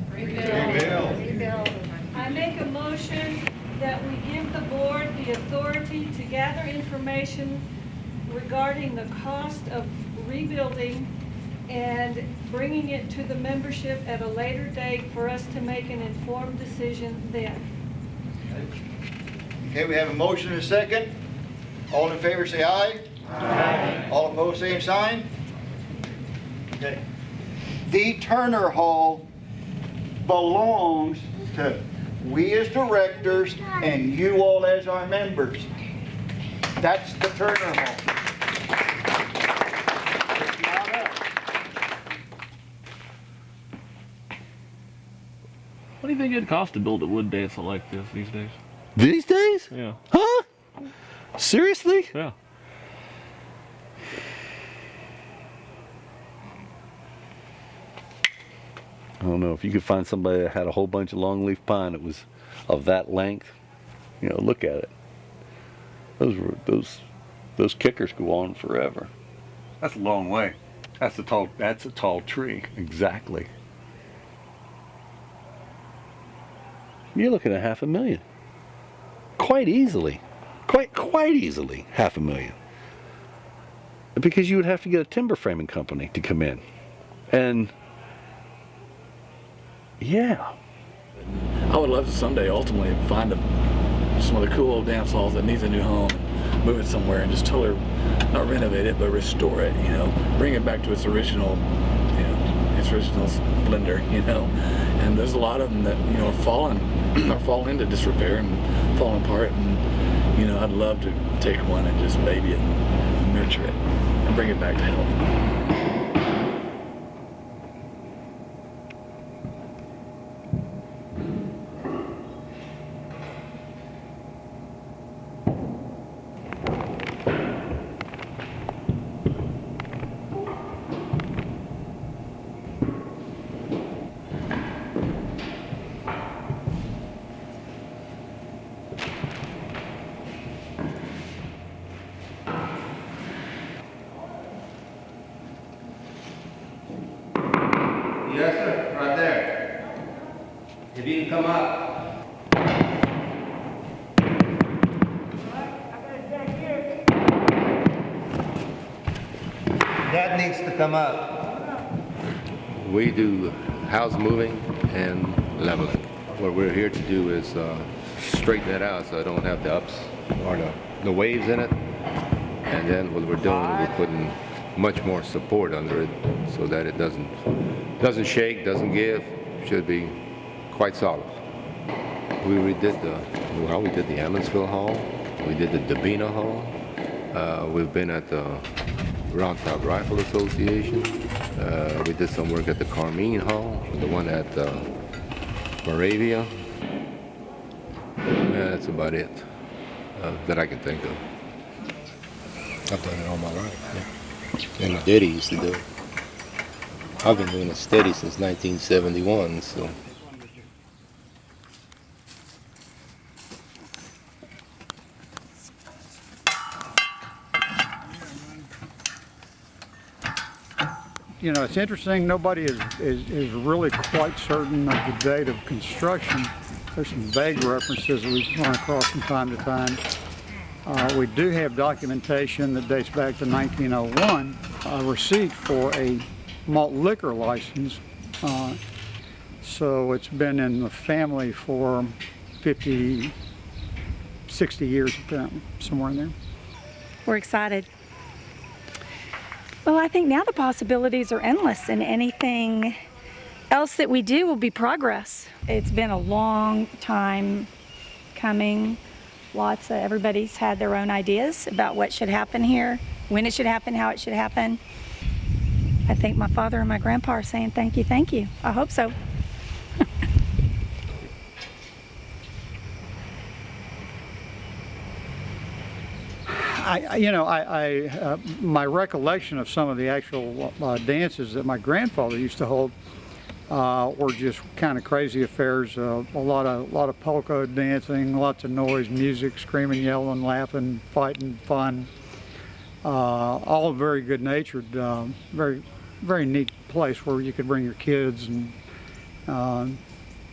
I make a motion that we give the board the authority to gather information regarding the cost of rebuilding and bringing it to the membership at a later date for us to make an informed decision then. Okay, we have a motion and a second. All in favor say aye. Aye. All opposed, same sign. Okay. The Turner Hall belongs to we as directors and you all as our members. That's the Turner Hall. It's not us. What do you think it'd cost to build a wood dance like this these days? These days? Yeah. Huh? Seriously? Yeah. I don't know, if you could find somebody that had a whole bunch of longleaf pine that was of that length, you know, look at it. Those kickers go on forever. That's a long way. That's a tall tree. Exactly. You're looking at $500,000. Quite easily. Quite easily, $500,000. Because you would have to get a timber framing company to come in. And yeah. I would love to someday ultimately find just one of the cool old dance halls that needs a new home and move it somewhere and just totally, not renovate it, but restore it, you know, bring it back to its original, you know, its original splendor, you know. And there's a lot of them that, you know, are falling into disrepair and falling apart, and, you know, I'd love to take one and just baby it and nurture it and bring it back to health. Yes, sir, right there. If you can come up. That needs to come up. We do house moving and leveling. What we're here to do is straighten it out so I don't have the ups or the waves in it. And then what we're doing, we're putting much more support under it so that it doesn't shake, doesn't give, should be quite solid. We did the Emmonsville Hall, we did the Dabina Hall, we've been at the Round Top Rifle Association, we did some work at the Carmine Hall, the one at Moravia. Yeah, that's about it that I can think of. I've done it all my life, yeah. And my daddy used to do it. I've been doing it steady since 1971, so. You know, it's interesting, nobody is really quite certain of the date of construction. There's some vague references that we run across from time to time. We do have documentation that dates back to 1901, a receipt for a malt liquor license. So it's been in the family for 50, 60 years apparently, somewhere in there. We're excited. Well, I think now the possibilities are endless, and anything else that we do will be progress. It's been a long time coming. Everybody's had their own ideas about what should happen here, when it should happen, how it should happen. I think my father and my grandpa are saying thank you, thank you. I hope so. My recollection of some of the actual dances that my grandfather used to hold were just kind of crazy affairs. A lot of polka dancing, lots of noise, music, screaming, yelling, laughing, fighting, fun. All very good-natured, very neat place where you could bring your kids. And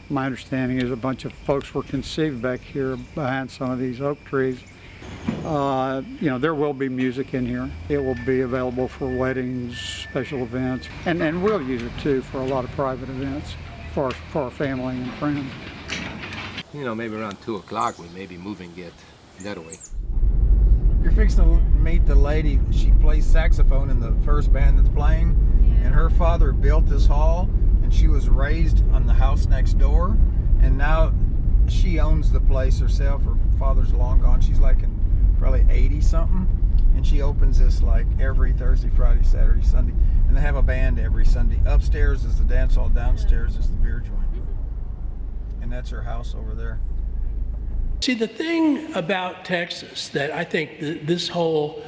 my understanding is a bunch of folks were conceived back here behind some of these oak trees. There will be music in here. It will be available for weddings, special events, and we'll use it too for a lot of private events for our family and friends. Maybe around 2 o'clock we may be moving it that way. You're fixing to meet the lady. She plays saxophone in the first band that's playing, and her father built this hall, and she was raised on the house next door, and now she owns the place herself. Her father's long gone. She's like in probably 80 something, and she opens this like every Thursday, Friday, Saturday, Sunday, and they have a band every Sunday. Upstairs is the dance hall, downstairs is the beer joint, and that's her house over there. See, the thing about Texas that I think this whole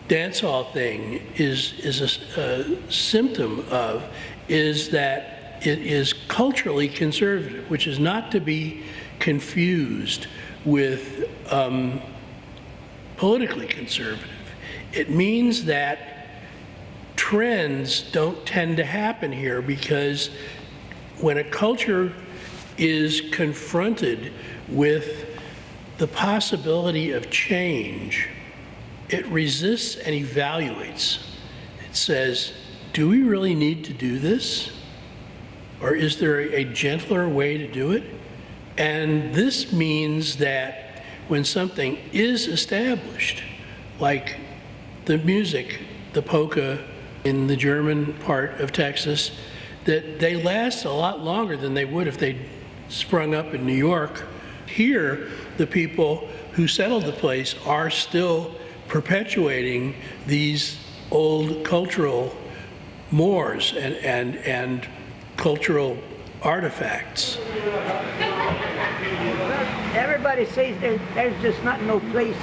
dance hall thing is a symptom of is that it is culturally conservative, which is not to be confused with politically conservative. It means that trends don't tend to happen here because when a culture is confronted with the possibility of change, it resists and evaluates. It says, do we really need to do this? Or is there a gentler way to do it? And this means that when something is established, like the music, the polka in the German part of Texas, that they last a lot longer than they would if they sprung up in New York. Here, the people who settled the place are still perpetuating these old cultural mores and cultural artifacts. Everybody says there's just not no place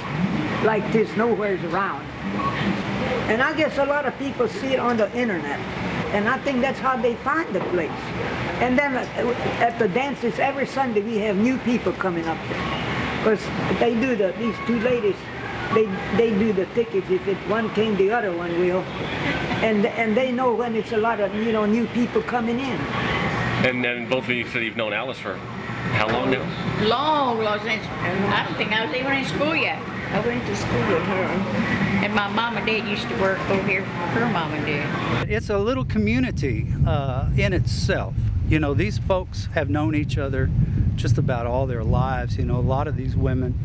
like this nowheres around. And I guess a lot of people see it on the internet. And I think that's how they find the place. And then at the dances, every Sunday we have new people coming up there. Because they do these two ladies, they do the tickets. If one came, the other one will. And they know when it's a lot of, new people coming in. And then both of you said you've known Alice for how long now? Long, since I don't think I was even in school yet. I went to school with her. And my mom and dad used to work over here, her mom and dad. It's a little community in itself. These folks have known each other just about all their lives. A lot of these women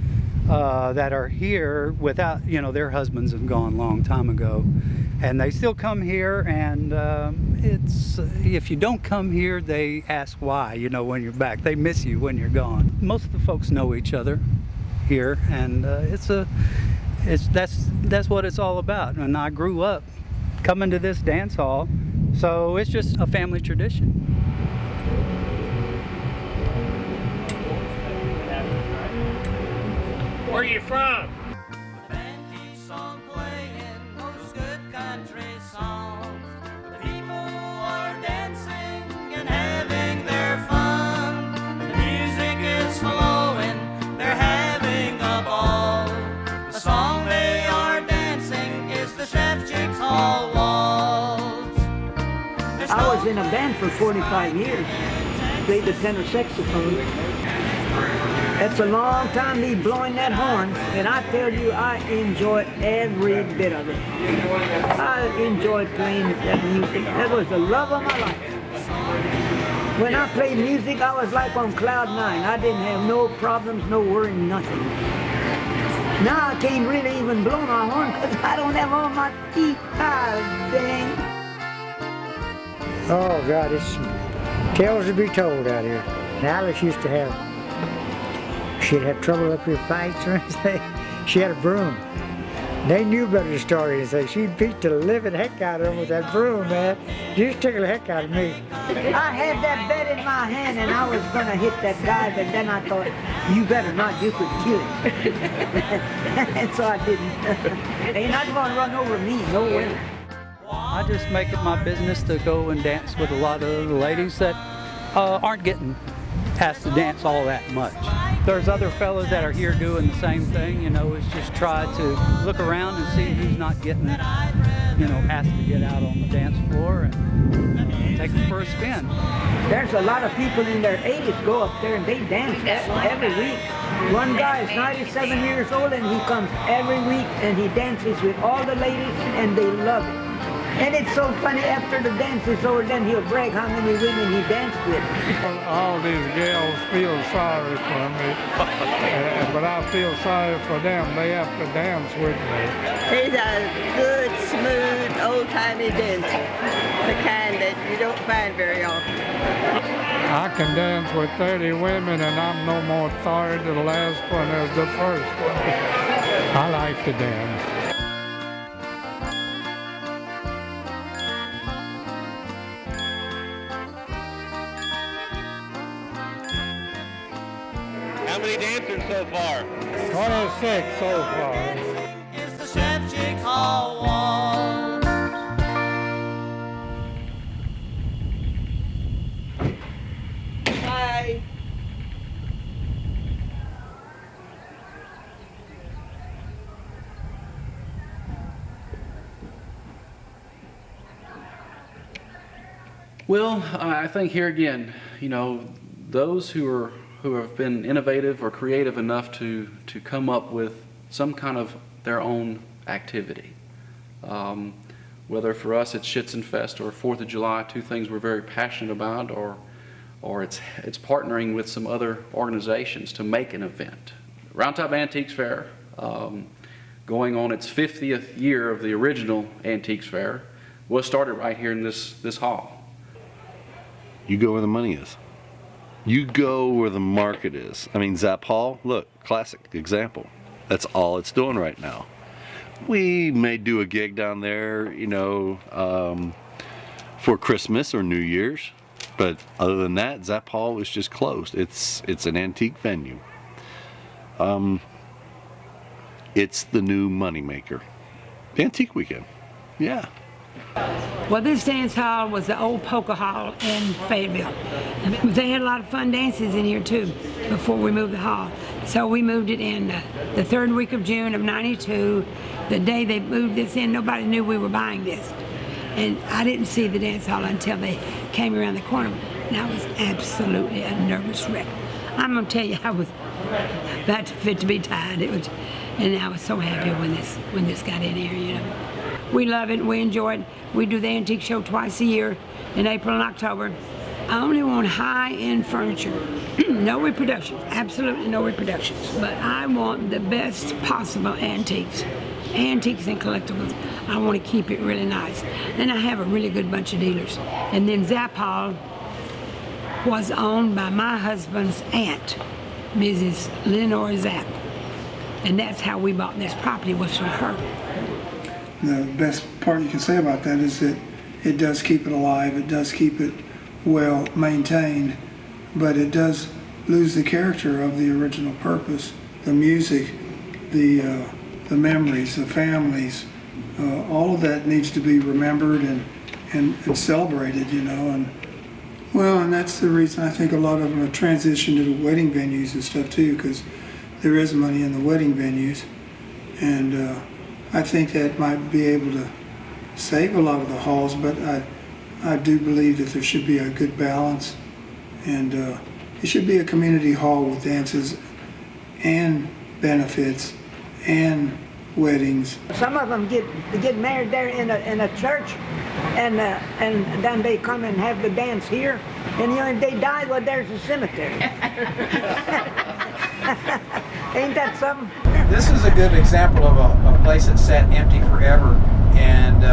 that are here without, their husbands have gone a long time ago. And they still come here, and if you don't come here, they ask why, when you're back. They miss you when you're gone. Most of the folks know each other here, and that's what it's all about. And I grew up coming to this dance hall, so it's just a family tradition. Where are you from? in a band for 45 years. Played the tenor saxophone. It's a long time me blowing that horn, and I tell you, I enjoy every bit of it. I enjoy playing that music. That was the love of my life. When I played music, I was like on cloud 9. I didn't have no problems, no worry, nothing. Now I can't really even blow my horn because I don't have all my teeth. Ah, dang. Oh God, it's tales to be told out here. And Alice used to have, she'd have trouble up here fights or anything. She had a broom. They knew better the story and say she'd beat the living heck out of them with that broom, man. She used to tickle the heck out of me. I had that bat in my hand and I was gonna hit that guy, but then I thought, you better not, you could kill him. And so I didn't. They're not gonna run over me, no way. I just make it my business to go and dance with a lot of the ladies that aren't getting asked to dance all that much. There's other fellas that are here doing the same thing, you know, it's just try to look around and see who's not getting, you know, asked to get out on the dance floor and take them for a spin. There's a lot of people in their 80s go up there and they dance every week. One guy is 97 years old and he comes every week and he dances with all the ladies and they love it. And it's so funny, after the dance is over, then he'll brag how many women he danced with. All these gals feel sorry for me, but I feel sorry for them. They have to dance with me. He's a good, smooth, old-timey dancer, the kind that you don't find very often. I can dance with 30 women and I'm no more tired the last one as the first one. I like to dance. How many dancers so far? 26 so far. It's the Chef Chick Hall Waltz. Bye. Well, I think here again, you know, those who have been innovative or creative enough to come up with some kind of their own activity. Whether for us it's Schützenfest or 4th of July, two things we're very passionate about, or it's partnering with some other organizations to make an event. Roundtop Antiques Fair, going on its 50th year of the original Antiques Fair, was started right here in this hall. You go where the money is. You go where the market is. I mean, Zapp Hall, look, classic example. That's all it's doing right now. We may do a gig down there, you know, for Christmas or New Year's, but other than that, Zapp Hall is just closed. It's an antique venue. It's the new moneymaker. The Antique Weekend, yeah. Well, this dance hall was the old poker hall in Fayetteville. They had a lot of fun dances in here too before we moved the hall. So we moved it in the third week of June of '92. The day they moved this in, nobody knew we were buying this. And I didn't see the dance hall until they came around the corner. And I was absolutely a nervous wreck. I'm gonna tell you, I was about fit to be tied. And I was so happy when this got in here, you know. We love it, we enjoy it. We do the antique show twice a year in April and October. I only want high-end furniture. No reproductions, absolutely no reproductions. But I want the best possible antiques and collectibles. I want to keep it really nice. And I have a really good bunch of dealers. And then Zapp Hall was owned by my husband's aunt, Mrs. Lenore Zapp. And that's how we bought this property, was from her. The best part you can say about that is that it does keep it alive, it does keep it well maintained, but it does lose the character of the original purpose. The music, the memories, the families, all of that needs to be remembered and celebrated, you know. And that's the reason I think a lot of them have transitioned to the wedding venues and stuff too, because there is money in the wedding venues. And I think that might be able to save a lot of the halls, but I do believe that there should be a good balance, and it should be a community hall with dances and benefits and weddings. Some of them get married there in a church, and then they come and have the dance here, and if they die, well, there's a cemetery. Ain't that something? This is a good example of a place that sat empty forever, and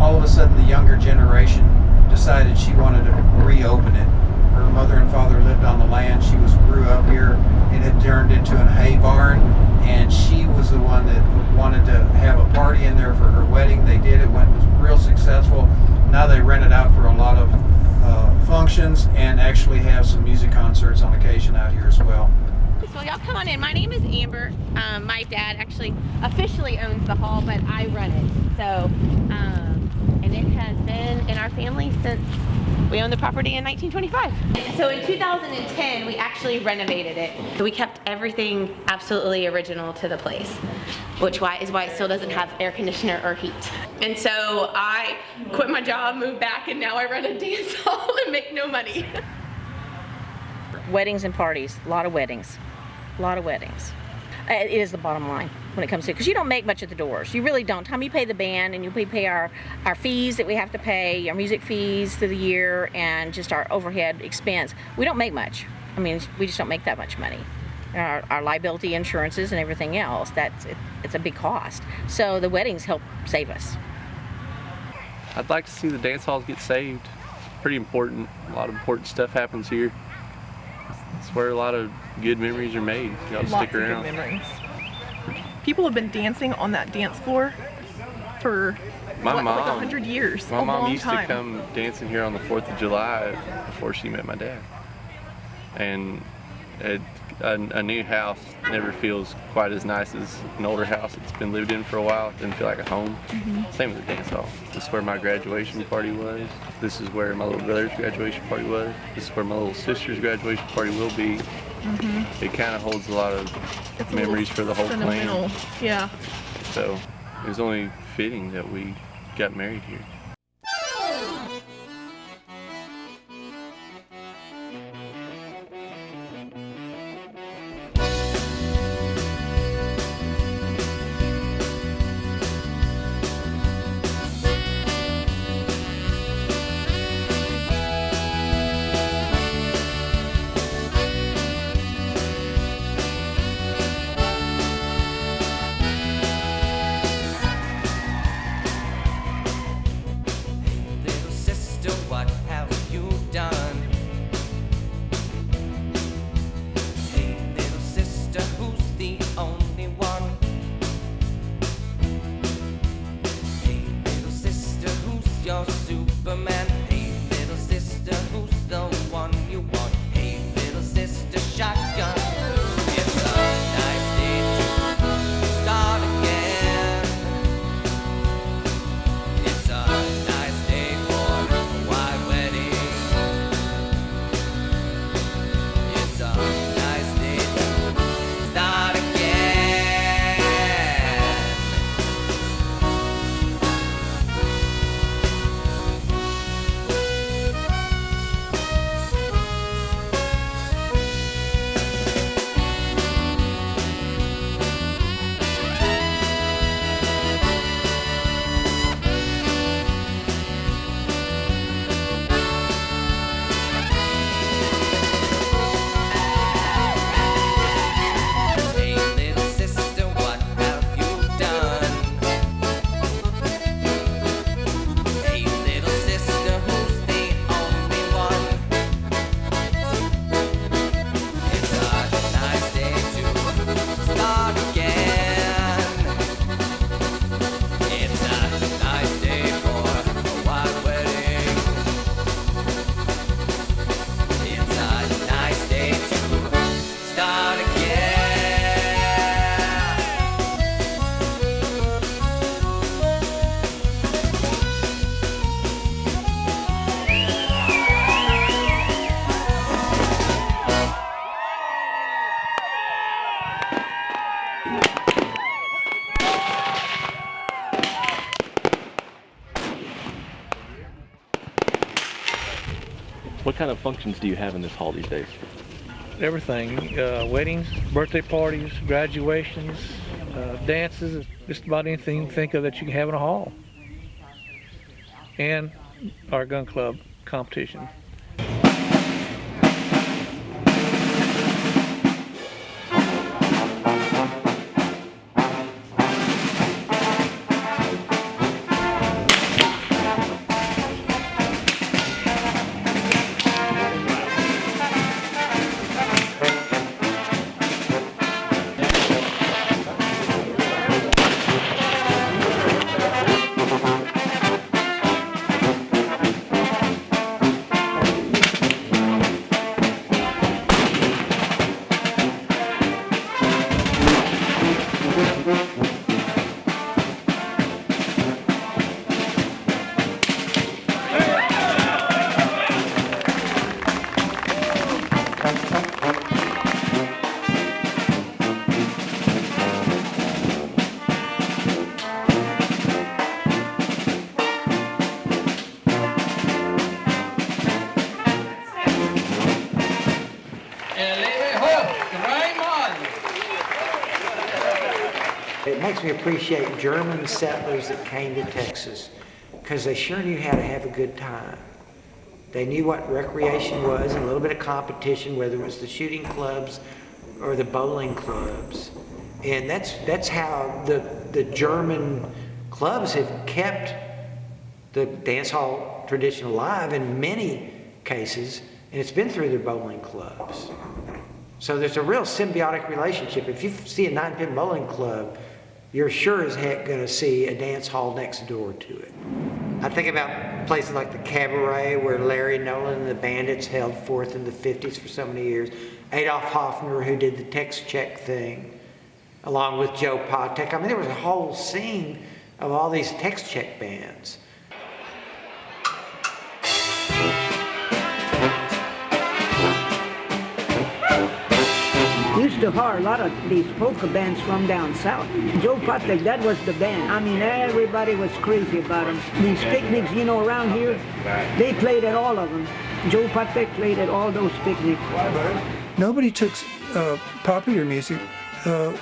all of a sudden the younger generation decided she wanted to reopen it. Her mother and father lived on the land. She grew up here, and it turned into a hay barn, and she was the one that wanted to have a party in there for her wedding. They did. It was real successful. Now they rent it out for a lot of functions and actually have some music concerts on occasion out here as well. So y'all come on in. My name is Amber. My dad actually officially owns the hall, but I run it. So, and it has been in our family since we owned the property in 1925. So in 2010, we actually renovated it. We kept everything absolutely original to the place, which is why it still doesn't have air conditioner or heat. And so I quit my job, moved back, and now I run a dance hall and make no money. Weddings and parties, a lot of weddings. A lot of weddings. It is the bottom line when it comes to, because you don't make much at the doors. You really don't. Time you pay the band, and we pay our fees that we have to pay, our music fees through the year, and just our overhead expense. We don't make much. I mean, we just don't make that much money. Our liability insurances and everything else, it's a big cost. So the weddings help save us. I'd like to see the dance halls get saved. It's pretty important. A lot of important stuff happens here. It's where a lot of good memories are made. You gotta stick around. Lots of good memories. People have been dancing on that dance floor for like 100 years. My mom used to come dancing here on the 4th of July before she met my dad. And a new house never feels quite as nice as an older house that's been lived in for a while. It doesn't feel like a home. Same with the dance hall. This is where my graduation party was. This is where my little brother's graduation party was. This is where my little sister's graduation party will be. It kind of holds a lot of memories for the whole clan. Yeah. So it was only fitting that we got married here. What kind of functions do you have in this hall these days? Everything, weddings, birthday parties, graduations, dances, just about anything you can think of that you can have in a hall. And our gun club competition. It makes me appreciate German settlers that came to Texas because they sure knew how to have a good time. They knew what recreation was and a little bit of competition, whether it was the shooting clubs or the bowling clubs. And that's how the German clubs have kept the dance hall tradition alive in many cases, and it's been through their bowling clubs. So there's a real symbiotic relationship. If you see a 9-pin bowling club, you're sure as heck going to see a dance hall next door to it. I think about places like the Cabaret, where Larry Nolan and the Bandits held forth in the 50s for so many years. Adolf Hoffner, who did the Tex-Check thing, along with Joe Patek. I mean, there was a whole scene of all these Tex-Check bands. Used to hire a lot of these polka bands from down south. Joe Patek, that was the band. I mean, everybody was crazy about them. These picnics, you know, around here, they played at all of them. Joe Patek played at all those picnics. Nobody took popular music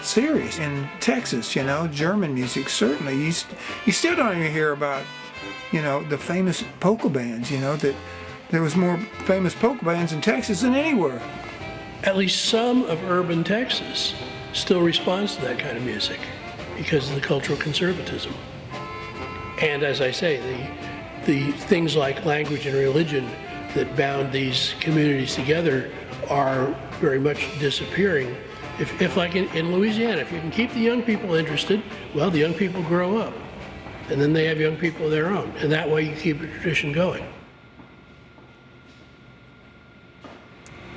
serious in Texas, you know, German music certainly. You still don't even hear about, you know, the famous polka bands, you know, that there was more famous polka bands in Texas than anywhere. At least some of urban Texas still responds to that kind of music because of the cultural conservatism. And as I say, the things like language and religion that bound these communities together are very much disappearing. If like in Louisiana, if you can keep the young people interested, well, the young people grow up. And then they have young people of their own. And that way you keep a tradition going.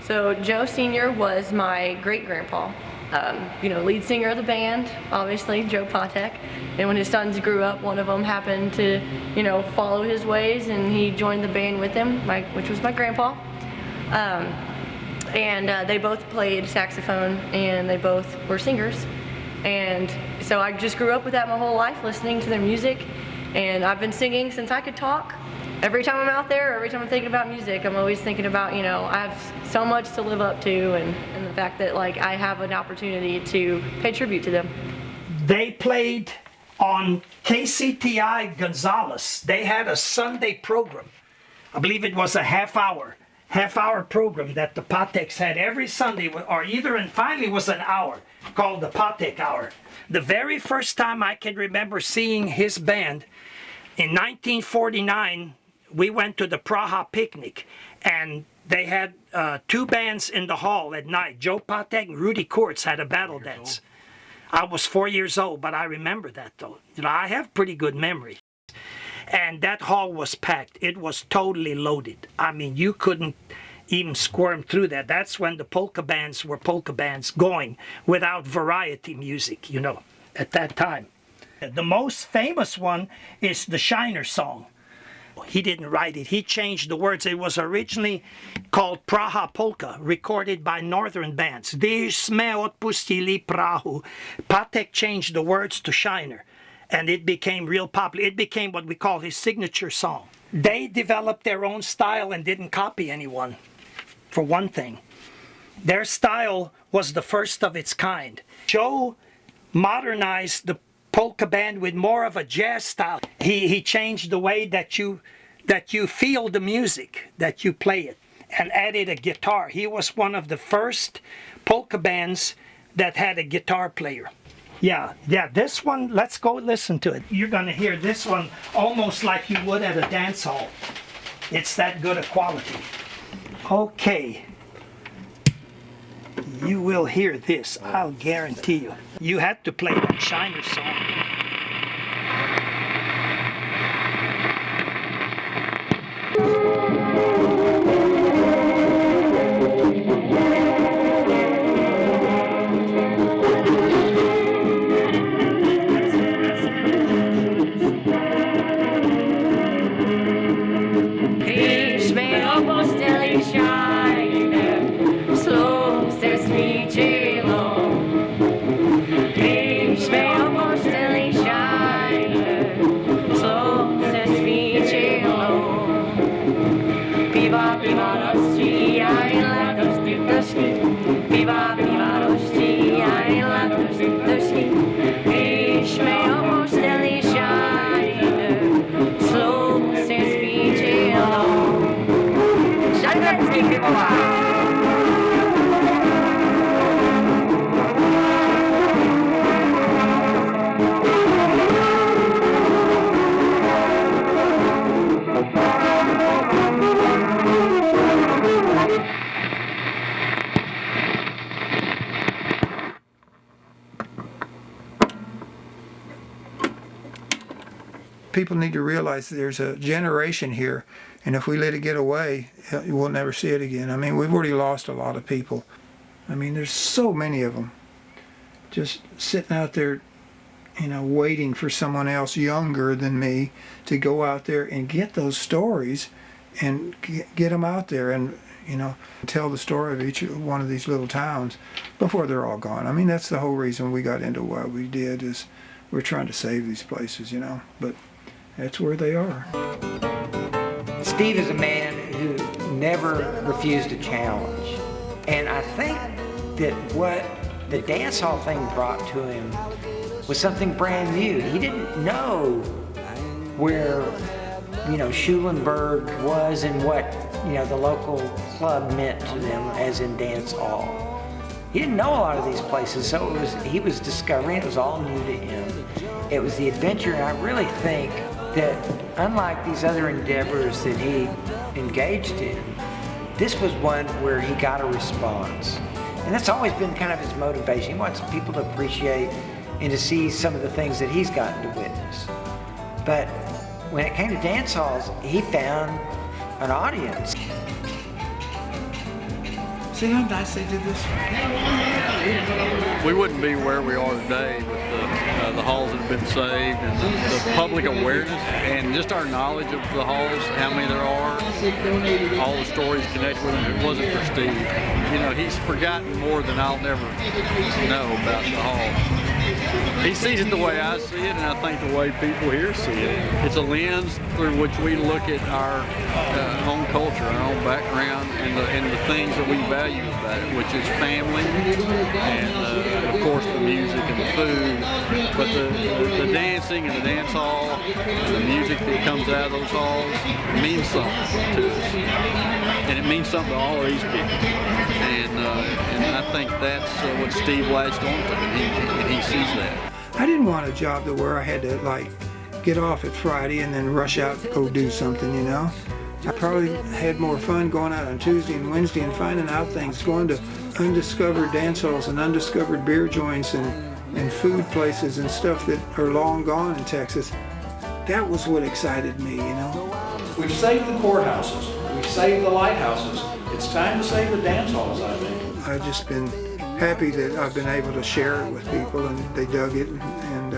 So Joe Sr. was my great-grandpa, you know, lead singer of the band, obviously, Joe Patek. And when his sons grew up, one of them happened to, you know, follow his ways, and he joined the band with him, which was my grandpa. And they both played saxophone, and they both were singers. And so I just grew up with that my whole life, listening to their music. And I've been singing since I could talk. Every time I'm out there, every time I'm thinking about music, I'm always thinking about, you know, I have so much to live up to, and the fact that, like, I have an opportunity to pay tribute to them. They played on KCTI Gonzales. They had a Sunday program. I believe it was a half-hour program that the Pateks had every Sunday, and finally was an hour, called the Patek Hour. The very first time I can remember seeing his band, in 1949, we went to the Praha picnic, and they had 2 bands in the hall at night. Joe Patek and Rudy Kurtz had a battle dance. I was 4 years old, but I remember that, though. You know, I have pretty good memory. And that hall was packed. It was totally loaded. I mean, you couldn't even squirm through that. That's when the polka bands were polka bands going without variety music, you know, at that time. The most famous one is the Shiner song. He didn't write it. He changed the words. It was originally called Praha Polka, recorded by northern bands. Když jsme odpustili Prahu. Patek changed the words to Shiner, and it became real popular. It became what we call his signature song. They developed their own style and didn't copy anyone, for one thing. Their style was the first of its kind. Joe modernized the polka band with more of a jazz style. He changed the way that you feel the music, that you play it, and added a guitar. He was one of the first polka bands that had a guitar player. Yeah, this one, let's go listen to it. You're gonna hear this one almost like you would at a dance hall. It's that good a quality. Okay. You will hear this, I'll guarantee you. You had to play that Shiner song. People need to realize there's a generation here, and if we let it get away, we'll never see it again. I mean, we've already lost a lot of people. I mean, there's so many of them just sitting out there, you know, waiting for someone else younger than me to go out there and get those stories and get them out there and, you know, tell the story of each one of these little towns before they're all gone. I mean, that's the whole reason we got into what we did, is we're trying to save these places, you know, but that's where they are. Steve is a man who never refused a challenge. And I think that what the dance hall thing brought to him was something brand new. He didn't know where, you know, Schulenburg was and what, you know, the local club meant to them, as in dance hall. He didn't know a lot of these places, so he was discovering, it was all new to him. It was the adventure, and I really think that unlike these other endeavors that he engaged in, this was one where he got a response. And that's always been kind of his motivation. He wants people to appreciate and to see some of the things that he's gotten to witness. But when it came to dance halls, he found an audience. See how nice they did this? We wouldn't be where we are today with the halls that have been saved and the public awareness and just our knowledge of the halls, how many there are, all the stories connected with them. If it wasn't for Steve, you know, he's forgotten more than I'll never know about the hall. He sees it the way I see it, and I think the way people here see it. It's a lens through which we look at our own culture, our own background, and the things that we value about it, which is family, and of course the music and the food, but the dancing and the dance hall, and the music that comes out of those halls means something to us, and it means something to all of these people, and I think that's what Steve latched onto, and he sees that. I didn't want a job to where I had to like get off at Friday and then rush out to go do something, you know. I probably had more fun going out on Tuesday and Wednesday and finding out things, going to undiscovered dance halls and undiscovered beer joints and food places and stuff that are long gone in Texas. That was what excited me, you know. We've saved the courthouses. We've saved the lighthouses. It's time to save the dance halls, I think. I've just been happy that I've been able to share it with people and they dug it, and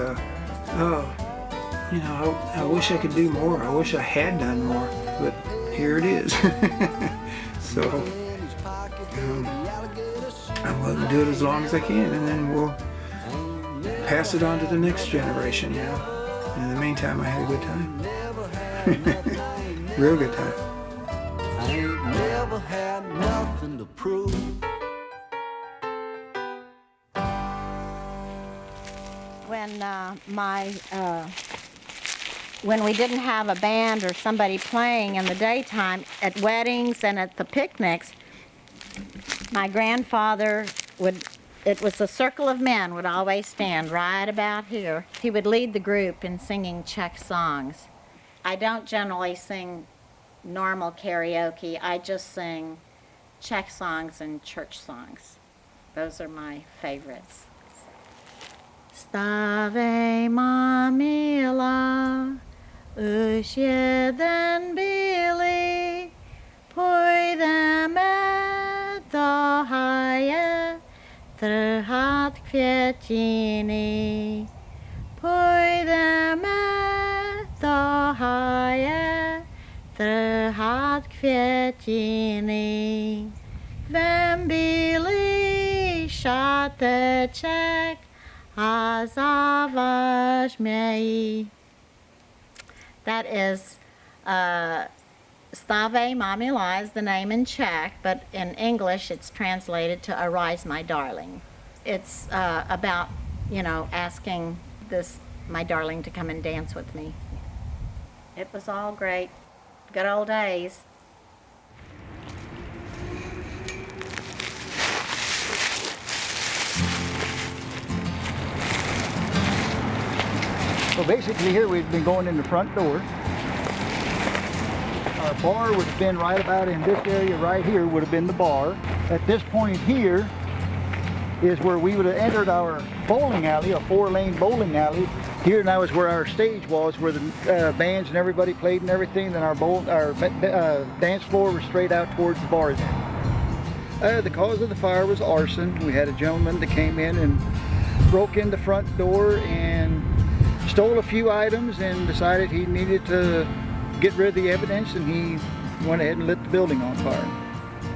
you know, I wish I could do more. I wish I had done more, but here it is. So I'm willing to do it as long as I can, and then we'll pass it on to the next generation, you know. In the meantime, I had a good time. Real good time. I ain't never had nothing to prove. When we didn't have a band or somebody playing in the daytime at weddings and at the picnics, my grandfather it was a circle of men would always stand right about here. He would lead the group in singing Czech songs. I don't generally sing normal karaoke. I just sing Czech songs and church songs. Those are my favorites. Stavej má milá, už jeden byli, půjdeme do háje, trhat květiny. Půjdeme do háje, trhat květiny. Vem bílý šáteček a zavažme ji. That is, Stavej má milá is the name in Czech, but in English it's translated to Arise My Darling. It's about, asking my darling to come and dance with me. It was all great. Good old days. So basically here we've been going in the front door. Our bar would have been right about in this area right here would have been the bar. At this point here is where we would have entered our bowling alley, a 4-lane bowling alley. Here now is where our stage was, where the bands and everybody played and everything. Then our dance floor was straight out towards the bar. The cause of the fire was arson. We had a gentleman that came in and broke in the front door and stole a few items and decided he needed to get rid of the evidence, and he went ahead and lit the building on fire.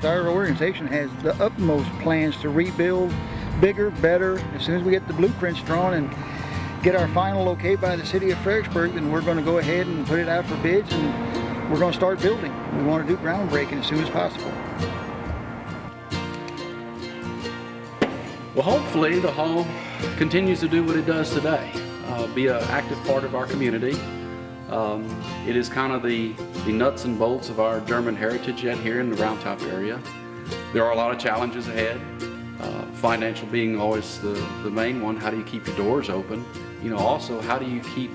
Our organization has the utmost plans to rebuild bigger, better. As soon as we get the blueprints drawn and get our final okay by the city of Fredericksburg, then we're going to go ahead and put it out for bids, and we're going to start building. We want to do groundbreaking as soon as possible. Well, hopefully the hall continues to do what it does today, be an active part of our community. It is kind of the nuts and bolts of our German heritage yet here in the Round Top area. There are a lot of challenges ahead, financial being always the main one. How do you keep your doors open? Also, how do you keep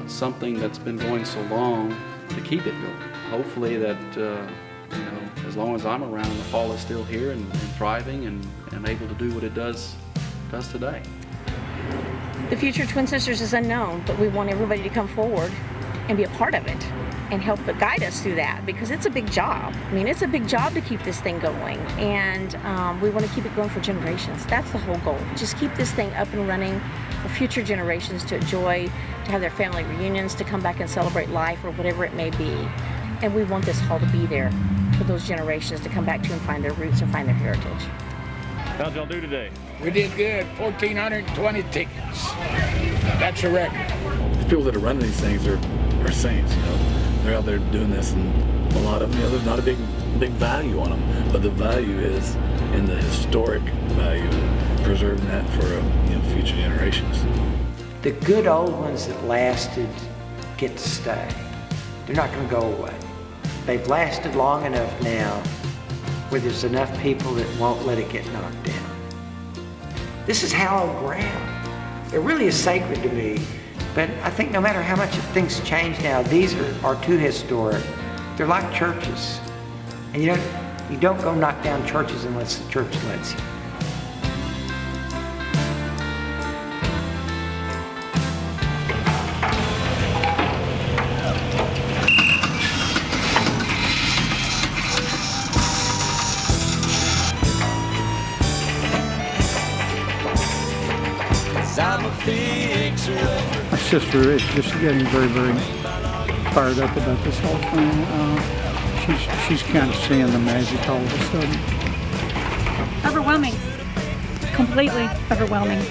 something that's been going so long to keep it going? Hopefully that, as long as I'm around, the hall is still here and thriving and able to do what it does today. The future of Twin Sisters is unknown, but we want everybody to come forward and be a part of it and help guide us through that, because it's a big job. I mean, it's a big job to keep this thing going, and we want to keep it going for generations. That's the whole goal. Just keep this thing up and running for future generations to enjoy, to have their family reunions, to come back and celebrate life or whatever it may be. And we want this hall to be there for those generations to come back to and find their roots and find their heritage. How'd y'all do today? We did good. 1,420 tickets. That's a record. The people that are running these things are saints. They're out there doing this, and a lot of them, there's not a big value on them, but the value is in the historic value, preserving that for future generations. The good old ones that lasted get to stay. They're not going to go away. They've lasted long enough now where there's enough people that won't let it get knocked down. This is hallowed ground. It really is sacred to me, but I think no matter how much things change now, these are too historic. They're like churches, and you don't go knock down churches unless the church lets you. My sister is just getting very, very fired up about this whole thing. She's kind of seeing the magic all of a sudden. Overwhelming. Completely overwhelming.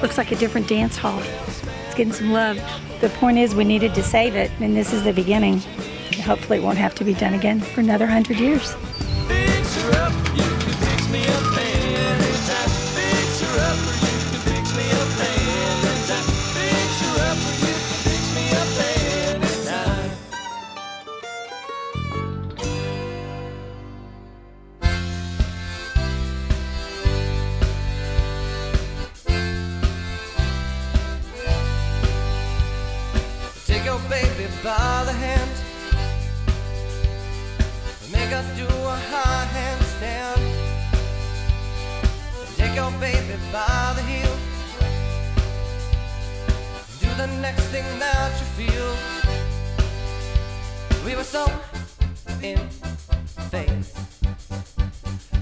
Looks like a different dance hall. It's getting some love. The point is we needed to save it, and this is the beginning. Hopefully it won't have to be done again for another 100 years. Fix her up, you can fix me up anytime. Fix her up, or you can fix me up anytime. Fix her up, or you can fix me up anytime. Take your baby by the hand, make her do a high handstand. Take your baby by the heel, do the next thing that you feel. We were so in phase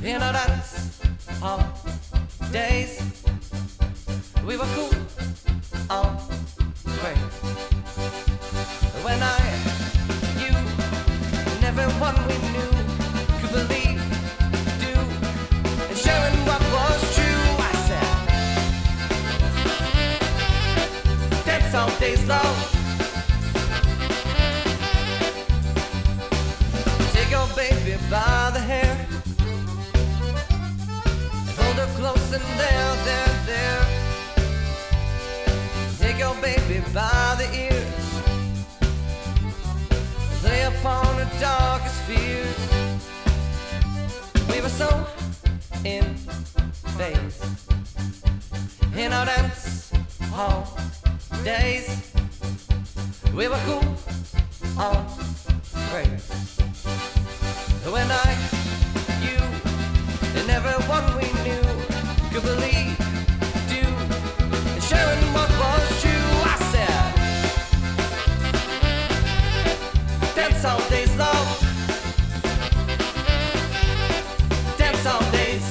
in our dance all days. We were cool all great. When you, and everyone we knew could believe, do, and sharing what was true. I said, dance all days long. Take your baby by the hair, and hold her close and there. Take your baby by the ears, lay upon her darkest fears. We were so in phase in our dance hall days. We were cool all great. When you, and everyone we knew could believe, do, and sharing what was true. I said, dance all days long. Dance all days.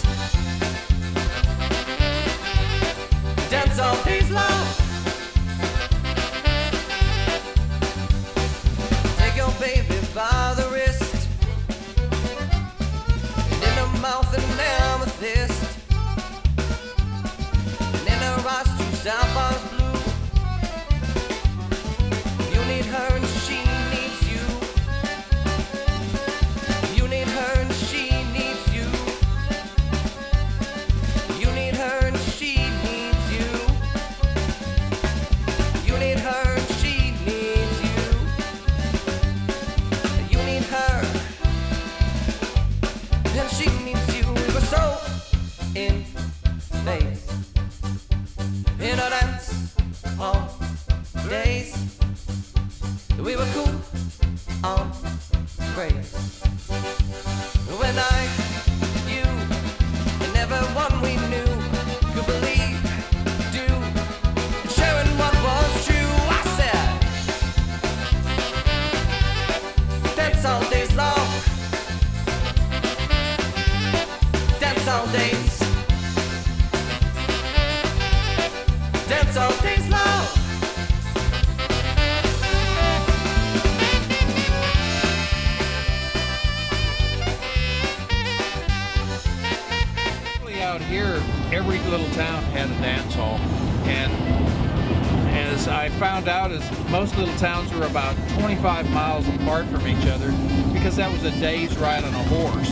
Dance all days long. Take your baby by the wrist, and in her mouth an amethyst, and in her eyes two sapphires blue. You need her and she needs you. You need her and she needs you. You need her and she needs you. You need her and she needs you. You need her and she needs you. We were so in phase in our dance all days. We were cool all great. When you, and everyone we knew could believe, do, and sharing what was true. I said, dance all days long. Dance all days. Dance all days long. Out here, every little town had a dance hall, and as I found out, is most little towns were about 25 miles apart from each other because that was a day's ride on a horse.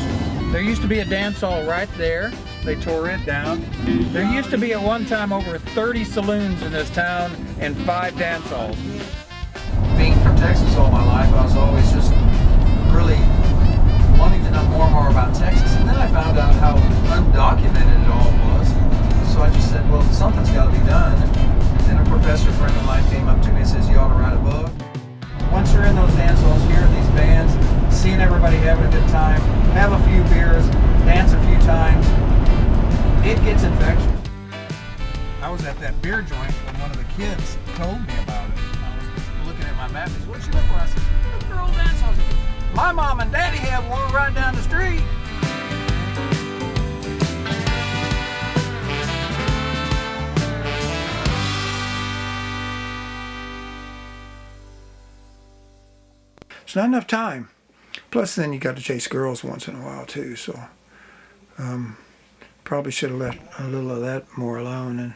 There used to be a dance hall right there. They tore it down. There used to be at one time over 30 saloons in this town and 5 dance halls. Being from Texas all my life, I was always just really wanting to know more and more about Texas, and then I found out how undocumented it all was. So I just said, well, something's got to be done. And then a professor friend of mine came up to me and says, you ought to write a book. Once you're in those dance halls, hearing these bands, seeing everybody having a good time, have a few beers, dance a few times, it gets infectious. I was at that beer joint when one of the kids told me about it. I was looking at my map. He said, what'd you look for? I said, look for old dance halls. My mom and daddy have one right down the street. It's not enough time. Plus, then you got to chase girls once in a while too. So, probably should have left a little of that more alone and